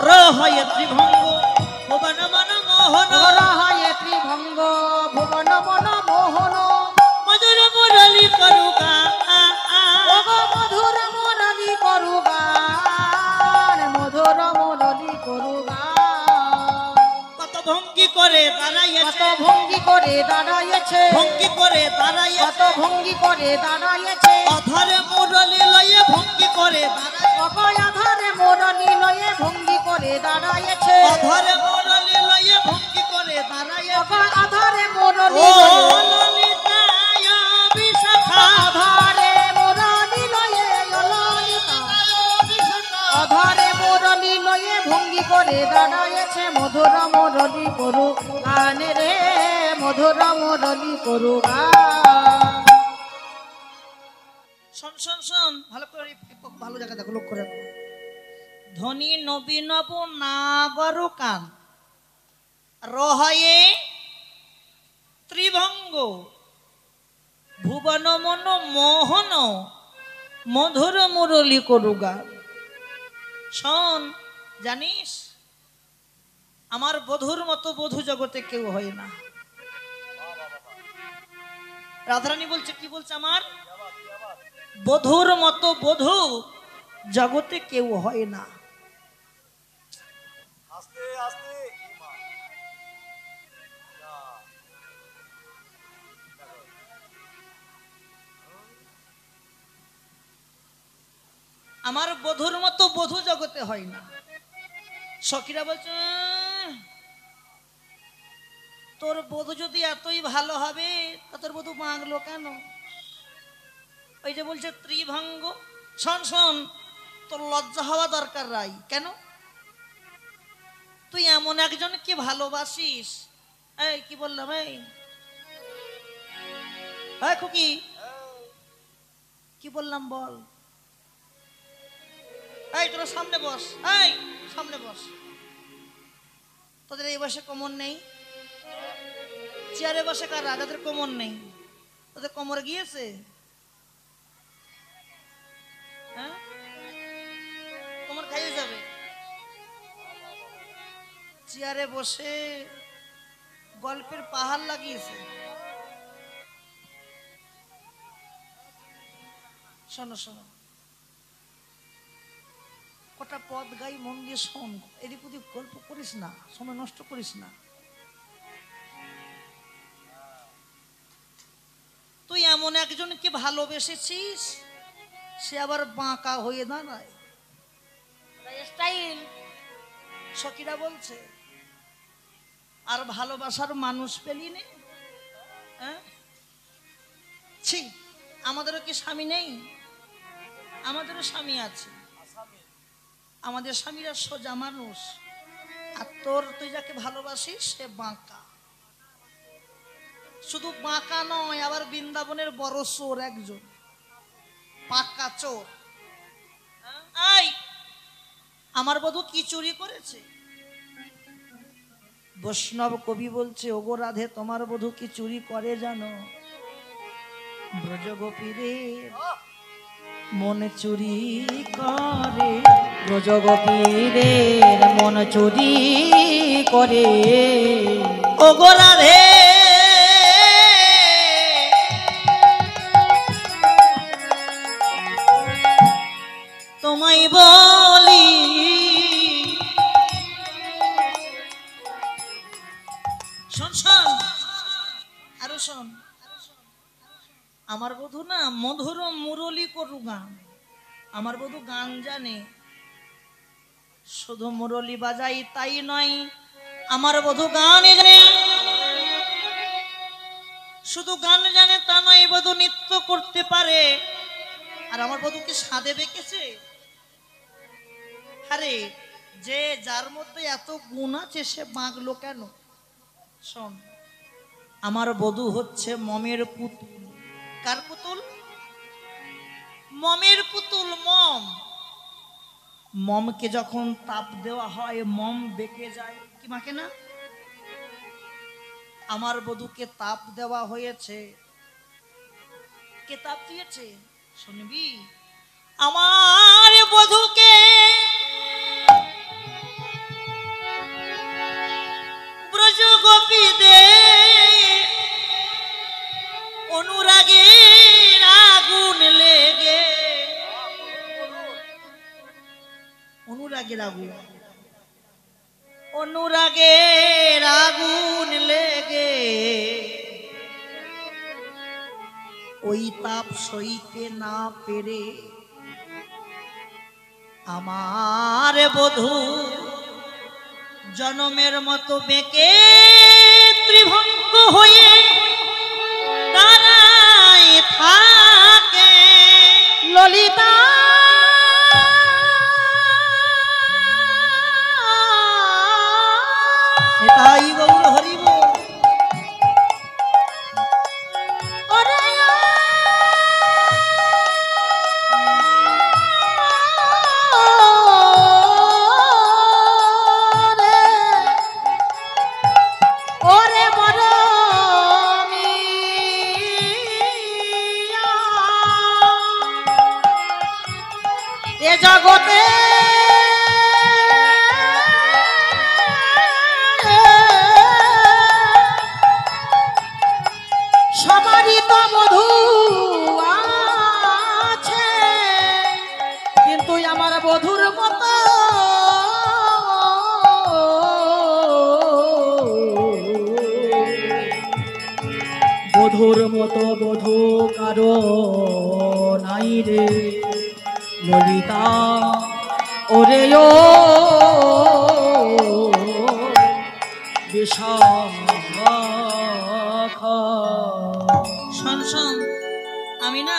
রহয়ে ত্রিভঙ্গ ভুবন মন মোহন। গরহায় ত্রিভঙ্গ ভুবন মন মোহন। মধুর মুরলি করুকা ওগো মধুর মুরলি করু গান, মধুর মুরলি করু গান। কত ভঙ্গি করে কত দাঁড়াইছে, ভঙ্গি করে দাঁড়াইছে, ভঙ্গি করে দাঁড়াইছে, কত ভঙ্গি করে দাঁড়াইছে। অধরে মুরলি লয়ে ভঙ্গি করে দাঁড়াইছে, অভয় আধারে মুরলি লয়ে ভঙ্গি করে দাঁড়াইছে, অধরে মুরলি লয়ে ভঙ্গি করে দাঁড়াইছে। অভয় আধারে মুরলি ও লয়ে, ললিতায় বিশাখা, আধারে মুরলি লয়ে ললিতা, আধারে মুরলি লয়ে ভঙ্গি করে দাঁড়াইছে। মধুর মুরলি করু গান রে, মধুর মুরলি করু গান। শোন শোন শোন, ভালো করে ভালো জায়গা দেখো, লক্ষ্য রাখো। ধনী নবীন নাগর কান, রহয়ে ত্রিভঙ্গ ভুবন মন মোহন, মধুর মুরলি করুগা। শোন, জানিস আমার বধুর মতো বধু জগতে কেউ হয় না। রাধারানী বলছে, কি বলছে? আমার বধুর মতো বধু জগতে কেউ হয় না। আমার বধুর মতো বধু জগতে হয় না। সখীরা বলছে, তোর বধু যদি এতই ভালো হবে তা তোর বধু মাগলো কেন? ওই যে বলছে ত্রিভঙ্গ। শোন শোন, তোর লজ্জা হওয়া দরকার রাই। কেন? তুই এমন একজনকে ভালোবাসিস। এই কি বললাম? এই খুকি কি বললাম বল? এই তোরা সামনে বস, এই সামনে বস। তোদের এই বসে কোমর নেই, চেয়ারে বসে কারা? যাদের কোমর নেই, তোদের কোমরে গিয়েছে? হ্যাঁ, কোমর খাইয়ে যাবে। চেয়ারে বসে গল্পের পাহাড় লাগিয়েছে। শোনো শোনো, কটা পদ গাই, মন দিয়ে শোন। এদিক ওদিক গল্প করিস না, সময় নষ্ট করিস না। তুই এমন একজনকে ভালোবেসেছিস, সে আবার বাঁকা হয়ে দাঁড়ায়। স্টাইল। সখীরা বলছে, আর ভালোবাসার মানুষ পেলি নে? হ্যাঁ, ছি, আমাদেরও কি স্বামী নেই? আমাদেরও স্বামী আছে। আমাদের স্বামীরা সোজা মানুষ। আর তোর, তুই যাকে ভালোবাসিস সে বাঁকা। শুধু বাঁকা নয়, আবার বৃন্দাবনের বড় চোর একজন, পাক্কা চোর। এই, আমার বধূ কি চুরি করেছে? বৈষ্ণব কবি বলছে, ওগো রাধে তোমার বধূ কি চুরি করে জানো? ব্রজগোপীরে মনে চুরি করে, ব্রজগোপীদের মন চুরি করে। ওগো রাধে তোমায় বলি, শোন শোন আরো শোন, আমার বধূ না মধুর মুরলী করু গান। আমার বধূ গান জানে, শুধু মুরলী বাজাই তাই নয়, আমার বধূ গান জানে। শুধু গান জানে তা নয়, বধূ নৃত্য করতে পারে। আর আমার বধূকে সাধে বেঁকেছে। আরে যে যার মধ্যে এত গুণ আছে সে বাঁকলো কেন? শোন, আমার বধূ হচ্ছে মমের পুতুল। কার পুতুল? মমের পুতুল। মম, মমকে যখন তাপ দেওয়া হয় মম বেঁকে যায়, কি মাকে না? আমার বধূকে তাপ দেওয়া হয়েছে। কে তাপ দিয়েছে শুনবি? আমার বধূকে ব্রজগোপীদের অনুরাগের আগুন লেগে, অনুরাগের আগুন, অনুরাগের আগুন লেগে ওই তাপ সইতে না পেরে আমার বধূ জনমের মতো বেঁকে ত্রিভঙ্গ হয়ে দাঁড়ায় থাকে। ললিতা তাই গৌর হরিব। জগতে সবারই তো বধূ আছে, কিন্তু আমার বধূর মতো বধূর মতো বধূ কারো নাই রে ললিতা। ওরে ও বিশাখা, শোন শোন, আমি না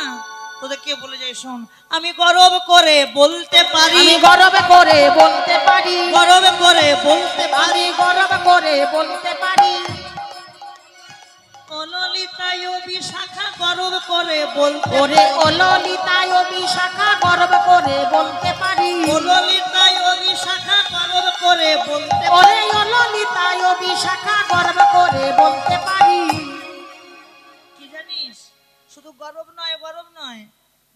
তোদেরকে বলে যাই, শোন, আমি গর্ব করে বলতে পারি, আমি গর্ব করে বলতে পারি, গর্ব করে বলতে পারি, আমি গর্ব করে বলতে পারি। ও ললিতায় ও বিশাখা গর্ব করে বলতে ওরে ও ললিতায় ও বিশাখা গর্ব করে বলতে পারি, ও ললিতায় ও বিশাখা গর্ব করে বলতে ওরে ও ললিতায় ও বিশাখা গর্ব করে বলতে পারি। কি জানিস, শুধু গর্ব নয়, গর্ব নয়,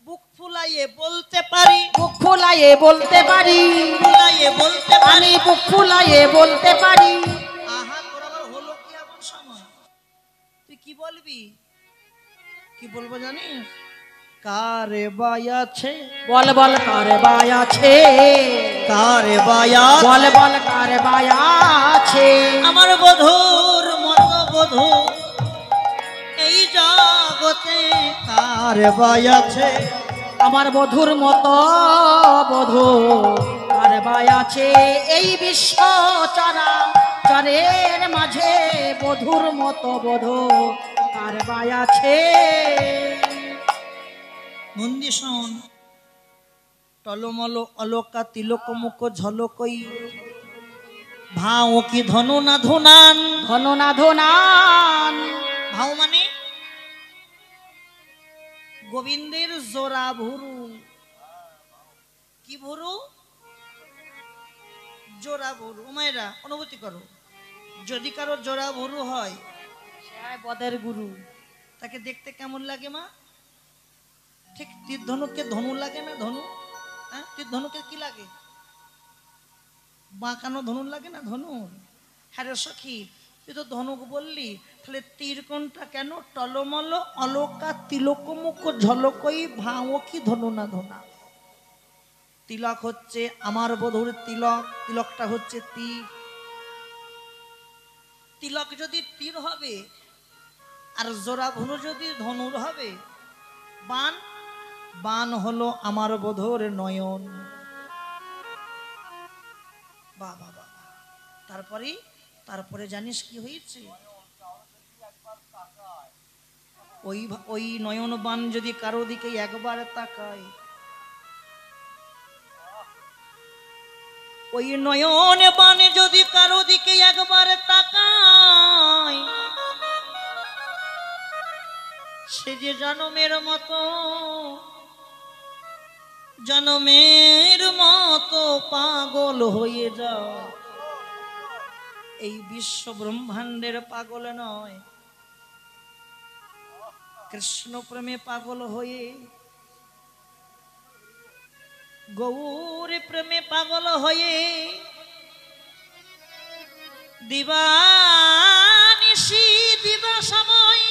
বুক ফুলাইয়ে বলতে পারি, বুক ফুলাইয়ে বলতে পারি, ফুলাইয়ে বলতে পারি। আমি বুক ফুলাইয়ে বলতে পারি। আহা, তোর আবার হলো কি এমন সময়? তুই কি বলবি? কি বলবো জানিস? কারে বাই আছে, বল বল কারে বাই আছে, কারে বাই বল বল কারে বাই আছে। আমার বধুর মতো বধু এই জগতে কারে বাই আছে, আমার বধুর মতো বধূ কারে বাই আছে। এই বিশ্ব চরাচরের মাঝে বধুর মতো বধূ কারে বাই আছে। মন্দি শোন, টলমল অলকা তিলক মুখ ঝলকই ভাও কি ধনু না ধুনান। ধন না ধনান, ভাও মানে গোবিন্দের জোড়া ভুরু। কি ভুরু? জোড়া ভুরু। উমাইরা অনুভূতি করো, যদি কারো জোড়া ভুরু হয় সে বদের গুরু। তাকে দেখতে কেমন লাগে মা? ঠিক তীর ধনুককে ধনু লাগে না? ধনু, হ্যাঁ, তীর ধনুকে কি লাগে? বাঁকানো ধনু লাগে না? ধনু। হ্যাঁ রে সখী, তুই তো ধনুক বললি, তাহলে তীর কোনটা কেন? টলমল অলকা তিলকমুখ ঝলকই ভাও কি ধনু না ধনা। তিলক হচ্ছে আমার বধূর তিলক, তিলকটা হচ্ছে তীর। তিলক যদি তীর হবে আর জোড়া ভুনু যদি ধনুর হবে, বান, বান হলো আমার বধূর নয়ন। বাবা বাবা, তারপরে তারপরে জানিস কি হয়েছে? ওই নয়ন বান যদি কারো দিকে একবার তাকায়, ওই নয়ন বানে যদি কারো দিকে একবার তাকায়, সে যে জনমের মতো, জনমের মতো পাগল হয়ে যায়। এই বিশ্ব ব্রহ্মাণ্ডের পাগল নয়, কৃষ্ণ প্রেমে পাগল হয়ে, গৌর প্রেমে পাগল হয়ে, দিবানিশি দিবা সময়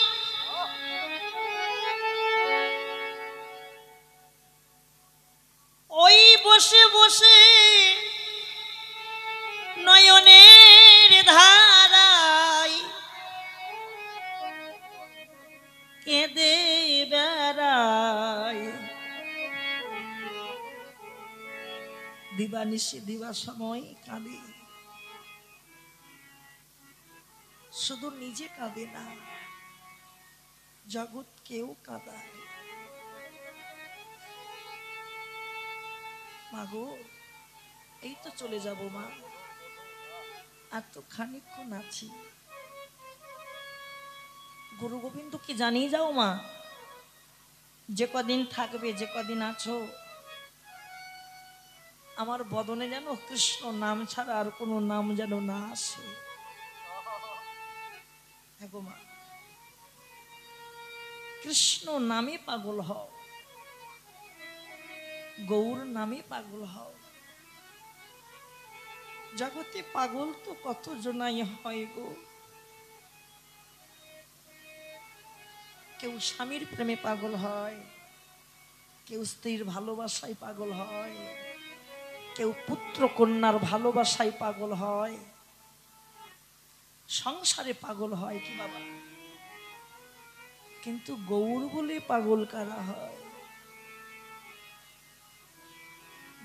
ওই বসে বসে নয়নের ধারায় কেঁদে বেড়ায়। দিবানিশি দিবা সময় কাঁদে, শুধু নিজে কাঁদে না, জগৎ কেউ কাঁদায়। মাগো, এই তো চলে যাব মা, আর তো খানিকক্ষণ আছি। গুরু গোবিন্দ কি জানিয়ে যাও মা, যে কদিন থাকবে, যে কদিন আছো, আমার বদনে যেন কৃষ্ণ নাম ছাড়া আর কোনো নাম যেন না আসে। হ্যাঁ গো মা, কৃষ্ণ নামে পাগল হও, গৌর নামে পাগল হও। জগতে পাগল তো কত জনাই হয় গো। কেউ স্বামীর প্রেমে পাগল হয়, কেউ স্ত্রীর ভালোবাসায় পাগল হয়, কেউ পুত্র কন্যার ভালোবাসায় পাগল হয়, সংসারে পাগল হয় কি বাবা। কিন্তু গৌর বলে পাগল কারা হয়?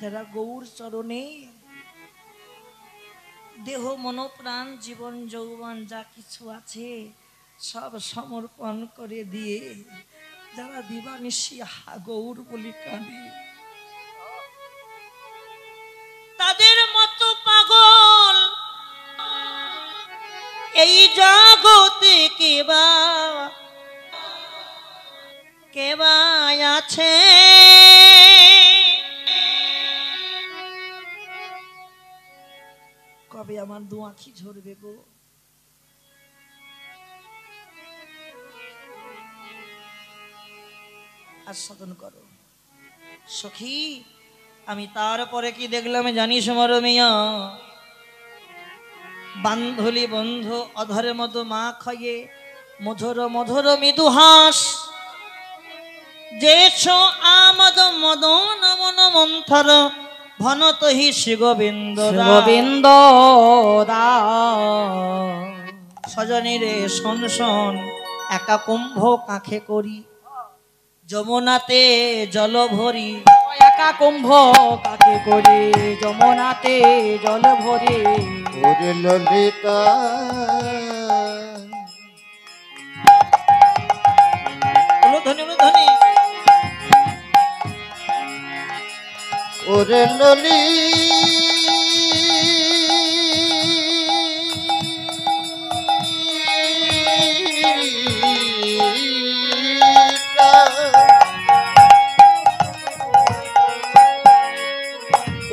যারা গৌর চরণে দেহ মনোপ্রাণ জীবন যৌবন যা কিছু আছে সব সমর্পণ করে দিয়ে যারা দিবানিশি গৌর বলে কাঁদে, তাদের মতো পাগল এই জগতে কেবা কেবা আছে? কবে আমার দু আঁখি ঝরবে গো? আস্বাদন করো সখী। আমি তারপরে কি দেখলাম জানিস মরমিয়া? বান্ধলি বন্ধু অধরে মধু মা খাইয়ে মধুর মধুর মৃদু হাস, যে আমদ মদন মন মন্থর ভনত হি শ্রী গোবিন্দ গোবিন্দ সজনী রে শোন শোন, একা কুম্ভ কাঁখে করি যমুনাতে জল ভরি। একা কুম্ভ কাকে করি যমুনাতে জল ভরি। ওরে ললিতা ধ্বনি ওরে ললি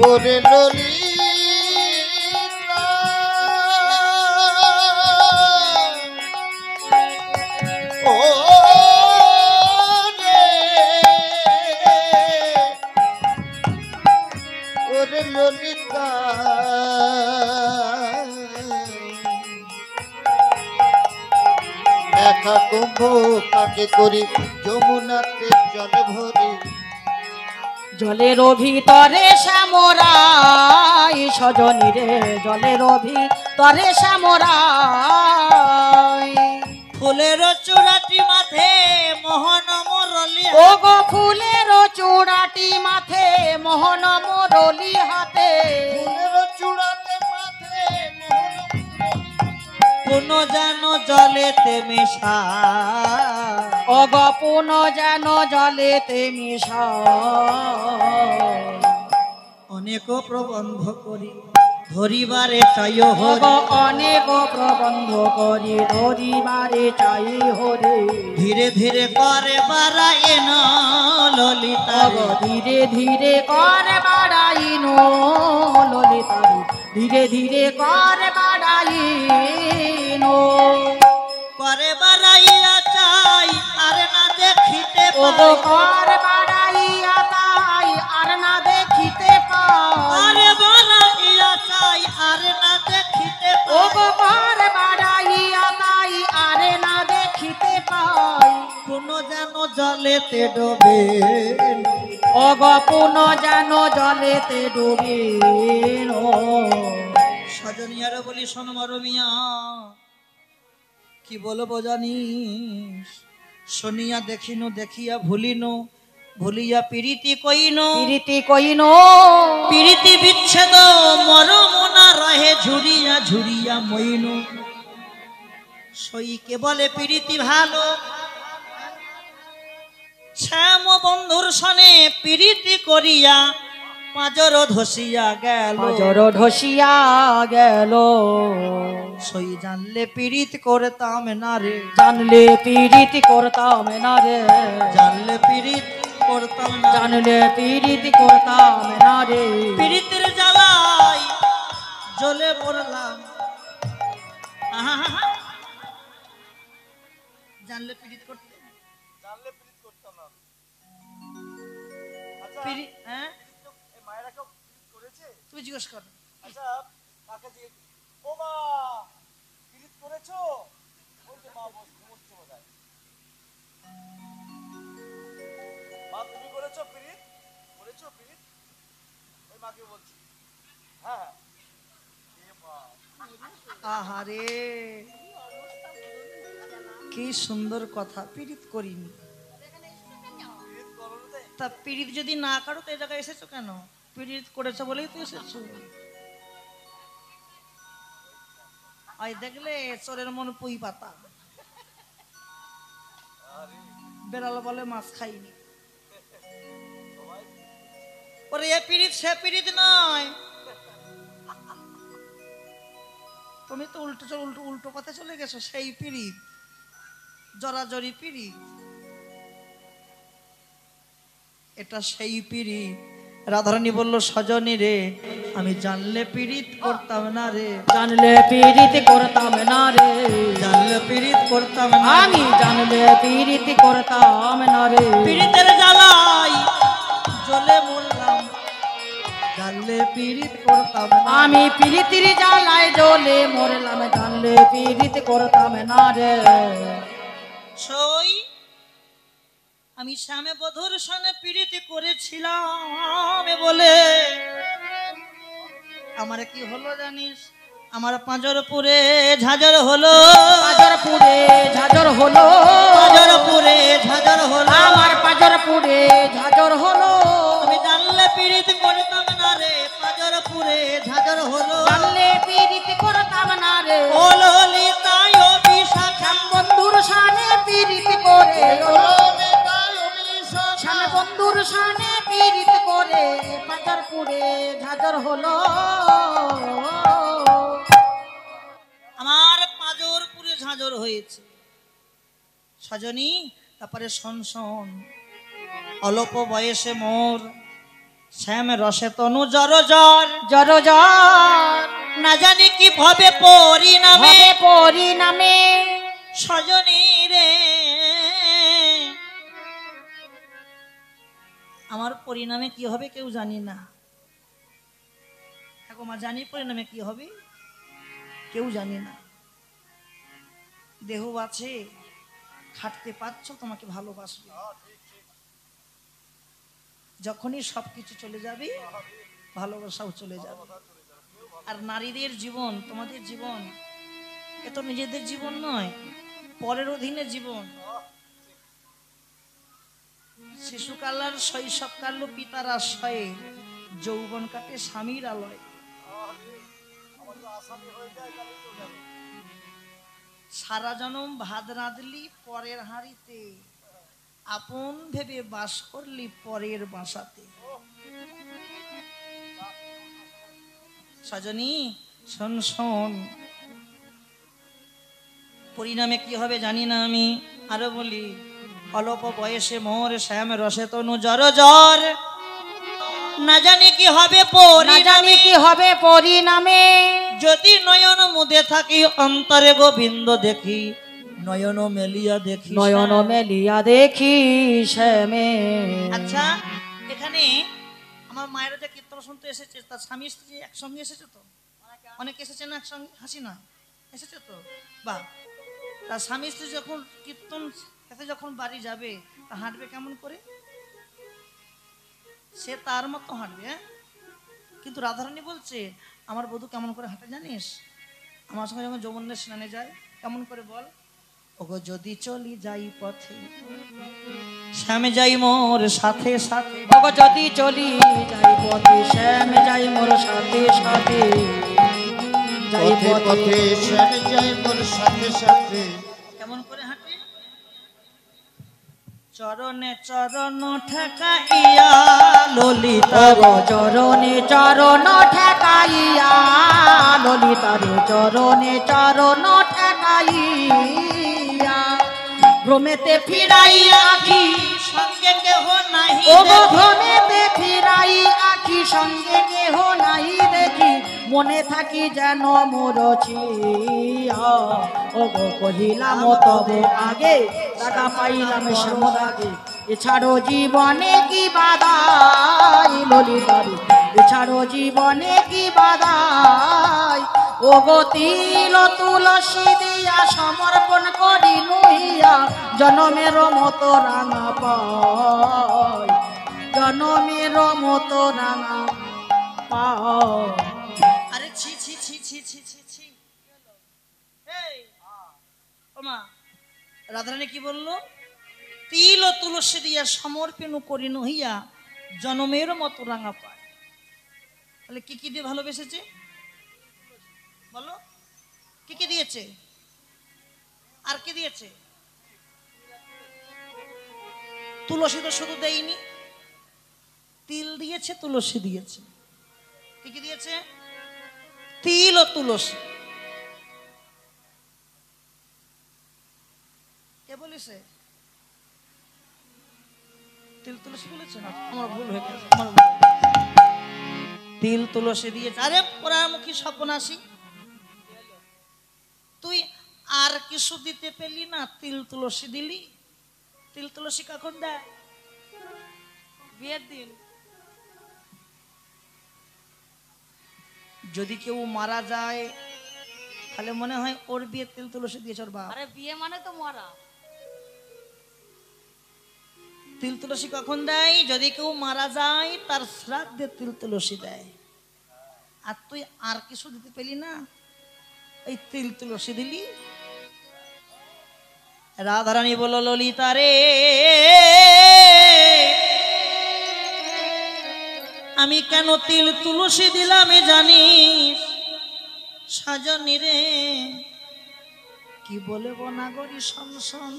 ওরে ললিতা পরীক্ষা কুম্ভ কাকে করি যমুনাতে জল ভরি জলের ভিতরে শ্যামরাই সজনী রে, জলের ভিতরে শ্যামরাই। ফুলের চূড়াটি মাথে মোহন মুরলি ও গো ফুলের চূড়াটি মাথে মোহন মুরলি হাতে, ফুলের চূড়াতে মাথে পুন যেন জলেতে মেশা ও গো পুন যেন জলেতে মিশা। অনেক প্রবন্ধ করি ধরিবারে চাই ও হরি গো অনেক প্রবন্ধ করি ধরিবারে চাই হরে। ধীরে ধীরে করে বাড়ায় না ললিতা ও গো ধীরে ধীরে করে বাড়াইনো ললিতারি, ধীরে ধীরে করে বাড়াইনো। করে বাড়াইয়া চাই আর না দেখিতে ও গো পাই করে বাড়াইয়া তাই আর না দেখিতে পাই। আরে বাড়াইয়া চাই আর না দেখিতে ও পাই গো করে বাড়াইয়া তাই আর না দেখিতে পাই। কোন যেন জলেতে ডোবে ও গো পুন যেন জলেতে ডুবিল। সজনিয়ার বলি শোন মরমিয়া কি বলবো জানিস শুনিয়া দেখিনু দেখিয়া ভুলিনু ভুলিয়া প্রীতি কইনু প্রীতি কইন প্রীতি বিচ্ছেদ মরম না রহে ঝুরিয়া ঝুরিয়া মইনু সইকে বলে প্রীতি ভালো শ্যাম বন্ধুর সনে প্রীতি করিয়া পাঁজর ধসিয়া গেল জর ঢসিয়া গেল। সই জানলে পীড়িত করতাম না রে জানলে প্রীতি করতাম না রে, জানলে পীড়িত করতাম না জানলে প্রীতি করতাম না রে। পীড়িতের জ্বালাই জ্বলে পড়লাম আহা, জানলে পীড়িত করতে জানলে প্রীত করতাম না। আচ্ছা পীড়িত হ্যাঁ এই মায়েরা কেউ প্রীত করেছে? তুমি জিজ্ঞেস কর আচ্ছা কাকে জিজ্ঞেস ও মা প্রীত করেছো? বলছে মা ঘুমোচ্ছে বোধহয়। মা তুমি করেছো প্রীত? করেছো প্রীত? ওই মাকে বলছি হ্যাঁ এ মা আহারে কি সুন্দর কথা পীড়িত করিনি প্রীত করো না তাই? তা পীড়িত যদি না করো তো এই জায়গায় এসেছো কেন পীড়িত করেছো বলেই তো এসেছো আই দেখলে চোরের মন পুই পাতা বেড়াল বলে মাছ খাইনি ওরে এ পীড়িত সে পীড়িত নয় তুমি তো উল্টো উল্টো উল্টো পথে চলে গেছো সেই পীড়িত জরাজরি পীড়িত এটা সেই পীড়িত রাধারানী বলল সজনী রে আমি জানলে পীড়িত করতাম না রে জানলে প্রীতি করতাম না রে, জানলে পীড়িত করতাম না আমি জানলে প্রীতি করতাম না রে। পীড়িতের জ্বালাই জ্বলে মরলাম জানলে পীড়িত করতাম না আমি প্রীতির জ্বালায় জ্বলে মরলাম, জানলে প্রীতি করতাম না রে। সই আমি শ্যামে বধুর সনে পীড়িত করেছিলাম বলে আমার কি হলো জানিস আমার পাঁজরপুরে ঝাঁঝর হলো পাজরপুরে ঝাজর হলো, পাঁজরপুরে ঝাঁঝর হলো আমার পাজরপুরে ঝাজর হলো। আমি জানলে পীড়িত করতাম না রে পাঁজরপুরে ঝাঁঝর হলো জানলে প্রীতি করতাম না রে, ও ললিতায় ও বিশাখা বন্ধুর সানে প্রীতি করে, ললিতায় অভিশাখা। সানে বন্ধুর সানে প্রীতি করে পাজরপুরে ঝাজর হলো। আমার পাঁজরপুরে ঝাঁঝর হয়েছে সজনী তারপরে শোন শোন অল্প বয়সে মোর শ্যাম রসে তনু জর জর জর জর না জানি কি ভবে পরিণামে হবে পরিণামে, সজনী রে আমার পরিণামে কি হবে কেউ জানি না এখন মা জানি পরিণামে কি হবে কেউ জানি না দেহ আছে খাটতে পারছো তোমাকে ভালোবাসবে। যখনই সবকিছু চলে যাবে ভালোবাসাও চলে যাবে। আর নারীদের জীবন, তোমাদের জীবন, এ তো নিজেদের জীবন নয়, পরের অধীনে জীবন। শিশুকাল আর শৈশবকাল পিতার আশ্রয়ে, যৌবন কাটে স্বামীর আলয়। সারা জনম ভাত রাঁধলি পরের হাঁড়িতে, আপন ভেবে বাস করলি পরের বাসাতে। সজনী শোন শোন, পরিণামে কি হবে জানি না আমি। আরো বলি, অল্প বয়সে মোর শ্যাম রসে তনু জর জর, না জানি কি হবে না জানি কি হবে পরিণামে। যদি নয়ন মুদে থাকি অন্তরে গোবিন্দ দেখি, নয়ন মেলিয়া দেখি নয়ন মেলিয়া দেখি শ্যামে। আচ্ছা, এখানে আমার মায়েরা যে কীর্তন শুনতে এসেছে, তার স্বামী স্ত্রী একসঙ্গে এসেছে তো? অনেক এসেছে না একসঙ্গে? হাসি না, এসেছে তো? বা তার স্বামী স্ত্রী যখন কীর্তন এতে যখন বাড়ি যাবে, তা হাঁটবে কেমন করে? সে তার মতো হাঁটবে। হ্যাঁ, কিন্তু রাধারানী বলছে আমার বধূ কেমন করে হাঁটে জানিস? আমার সঙ্গে যখন যমুনের স্নানে যায় কেমন করে বল? ওগো যদি চলি যাই পথে, শ্যামে যাই মোর সাথে সাথে। ওগো যদি চলি যাই পথে, শ্যামে যাই মোর সাথে সাথে। যাই পথে পথে শ্যাম যাই মোর সাথে সাথে। কেমন করে হাঁটে? চরণে চরণ ঠেকাইয়া ললিতা, ওগো চরণে চরণ ঠেকাইয়া ললিতারে, চরণে চরণ ঠেকাইয়া ভ্রমেতে ফিরাইয়া আখি সঙ্গে কেহ নাহি ওগো দেখি। ভ্রমেতে ফিরাই আখি সঙ্গে কেহ নাই দেখি, মনে থাকি যেন মরছিয়া। ওগো কহিলাম তবে আগে, টাকা পাইলাম সমদাগে, এছাড়ো জীবনে কি বাদাই ললিতারে, এছাড়ো জীবনে কি বাদাই। ওগো তিল তুলসী দিয়া সমর্পণ করি নইয়া, জনমের মতো রাঙা পাই, জনমের মতো রাঙা পাই। আরে ছি ছি ছি ছি ছি ছি ছি। এই ওমা, রাধারানী কি বললো? তিল ও তুলসী দিয়া সমর্পণ করি নহিয়া, জনমের মতো রাঙা পায়। তাহলে কি কি দিয়ে ভালোবেসেছে বলো? কি কি দিয়েছে? আর কি দিয়েছে? তুলসী তো শুধু দেয়নি, তিল দিয়েছে, তুলসী দিয়েছে। কি কি দিয়েছে? তিল ও তুলসী। কে বলেছে? তিল তুলসী বলেছে না? আমার ভুল হয়ে গেছে, আমার ভুল। তিল তুলসী দিয়েছে। আরে পোড়ামুখী সপনাসী, তুই আর কিছু দিতে পেলি না, তিল তুলসী দিলি। তিল তুলসী কখন দেয়? বিয়ের দিন। যদি কেউ মারা যায় তাহলে মনে হয় ওর বিয়ে তিল তুলসী দিয়েছে ওর বাপ। আরে বিয়ে মানে তো মরা। তিল তুলসী কখন দেয়? যদি কেউ মারা যায় তার শ্রাদ্ধে তিল তুলসী দেয়। আর তুই আর কিছু দিতে পেলি না, এই তিল তুলসী দিলি। রাধারানী বলল, ললিতা রে, আমি কেন তিল তুলসী দিলাম জানিস? সাজনী রে, কি বলে বনাগরি শন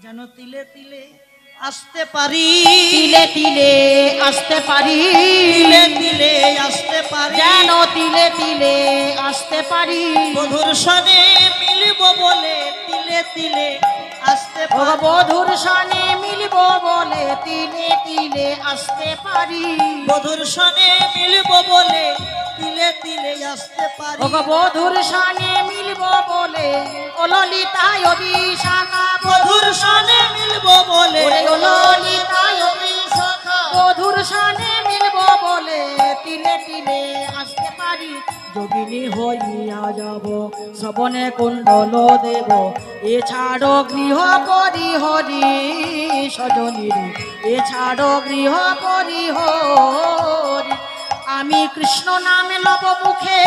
যেন তিলে তিলে আসতে পারি, তিলে তিলে আসতে পারি, তিলে তিলে আসতে পারি, যেন তিলে তিলে আসতে পারি। বধুর সনে মিলব বলে তিলে তিলে আসতে ও পারি, বধুর সনে মিলব বলে তিলে তিলে আসতে পারি, বধুর সনে মিলব বলে তিলে তিলে আসতে পারি। ও বধুর সনে মিলব বলে ও ললিতায় বিশাখা, বধুর সনে মিলব বলে ও ললিতায় বিশাখা, বধুর সানে মিলব বলে তিলে তিলে আসতে পারি যোগিনী হইয়া যাব শ্রবণে কুণ্ডল দেব এছাড়ো গৃহ পরিহরি সজনীর এছাড়ো গৃহ পরিহরি আমি কৃষ্ণ নামে লব মুখে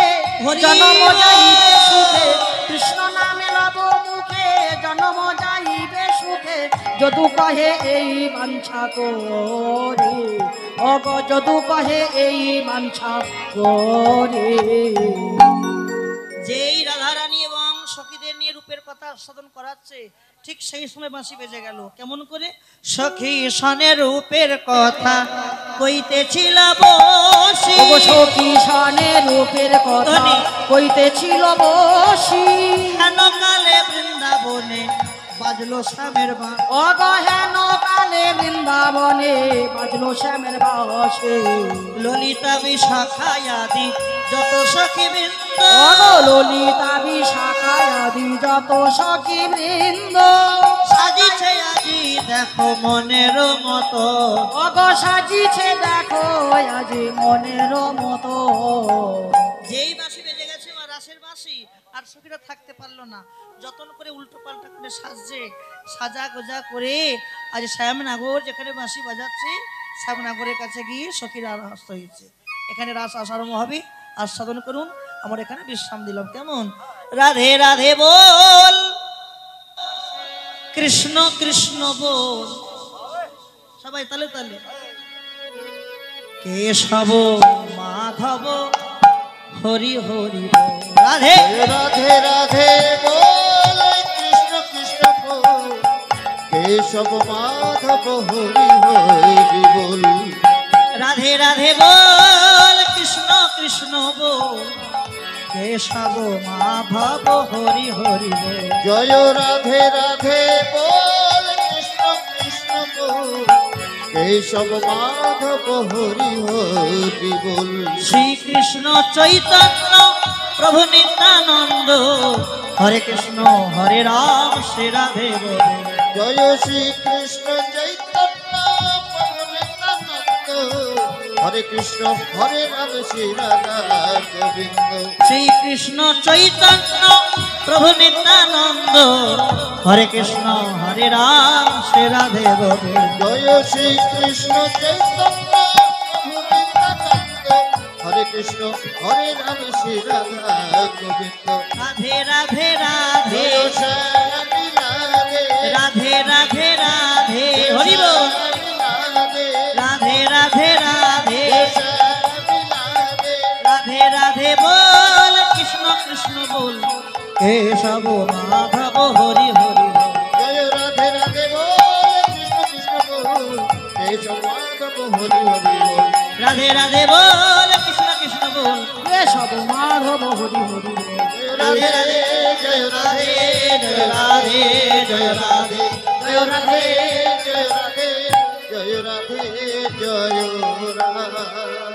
জন্ম যাইবে সুখে কৃষ্ণ নামে লব মুখে জন্ম যাইবে সুখে যদু কহে এই বাঞ্ছা করে অগ যদু কহে এই বাঞ্ছা করে যেই রাধারানী এবং সখীদের নিয়ে রূপের কথা আস্বাদন করাচ্ছে ঠিক সেই সময় বাঁশি বেজে গেল কেমন করে সখী সনের রূপের কথা কইতেছিল বসি ওগো সখী সনে রূপের কথা কইতেছিল বসি হেন কালে বৃন্দাবনে বাজলো শ্যামের বাঁশ অগহেন কালে বৃন্দাবনে বাজলো শ্যামের বাঁশে ললিতা বিশাখায়াদি যত সখী বৃন্দ ললিতা বিশাখায় আদি যত সখী বৃন্দ সাজিছে আজি দেখো মনের মতো অগ সাজিছে দেখো আজি মনের মতো যেই বাঁশি বেজে গেছে আমার রাসের বাঁশি আর সখীরা থাকতে পারলো না যতন করে উল্টো পাল্টা করে সাজছে সাজা গোজা করে আজ শ্যামনগর যেখানে বাঁশি বাজাচ্ছে শ্যামনগরের কাছে গিয়ে সখীরা রাস হয়েছে এখানে রাস আরম্ভ হবে আস্বাদন করুন আমার এখানে বিশ্রাম দিলাম কেমন রাধে রাধে বল কৃষ্ণ কৃষ্ণ বল সবাই তালে তালে কেশব মাধব হরি হরি বল। রাধে রাধে রাধে বল কৃষ্ণ কৃষ্ণ বল কেশব মাধব হরি হরি বল রাধে রাধে বল কৃষ্ণ কৃষ্ণ বল কেশব মাধব হরি হরি বল জয় রাধে রাধে বল কৃষ্ণ কৃষ্ণ বল কেশব মাধব হরি হরি বল শ্রীকৃষ্ণ চৈতন্য প্রভু নিত্যানন্দ হরে কৃষ্ণ হরে রাম শ্রী রাধে বলে জয় শ্রী কৃষ্ণ চৈতন্য প্রভু নিত্যানন্দ হরে কৃষ্ণ হরে রাম শ্রী রাধা গোবিন্দ শ্রীকৃষ্ণ চৈতন্য প্রভু নিত্যানন্দ হরে কৃষ্ণ হরে রাম শ্রী রাধে বলে জয় শ্রী কৃষ্ণ চৈতন্য প্রভু নিত্যানন্দ হরে কৃষ্ণ হরে রাম শ্রী রাধা গোবিন্দ রাধে রাধে রাধে জয় শ্যামী রাধে রাধে রাধে রাধে হরি বল রাধে রাধে রাধে রাধে রাধে বল কৃষ্ণ কৃষ্ণ বল কেশব মাধব হরি হরি বল জয় রাধে রাধে বল কৃষ্ণ কৃষ্ণ বল কেশব মাধব হরি হরি বল রাধে রাধে বল কৃষ্ণ কৃষ্ণ বল কেশব মাধব হরি হরি বল রাধে রাধে জয় রাধে জয় রাধে জয় রাধে জয় রাধে জয় রাধে জয় রাধে জয় রাধে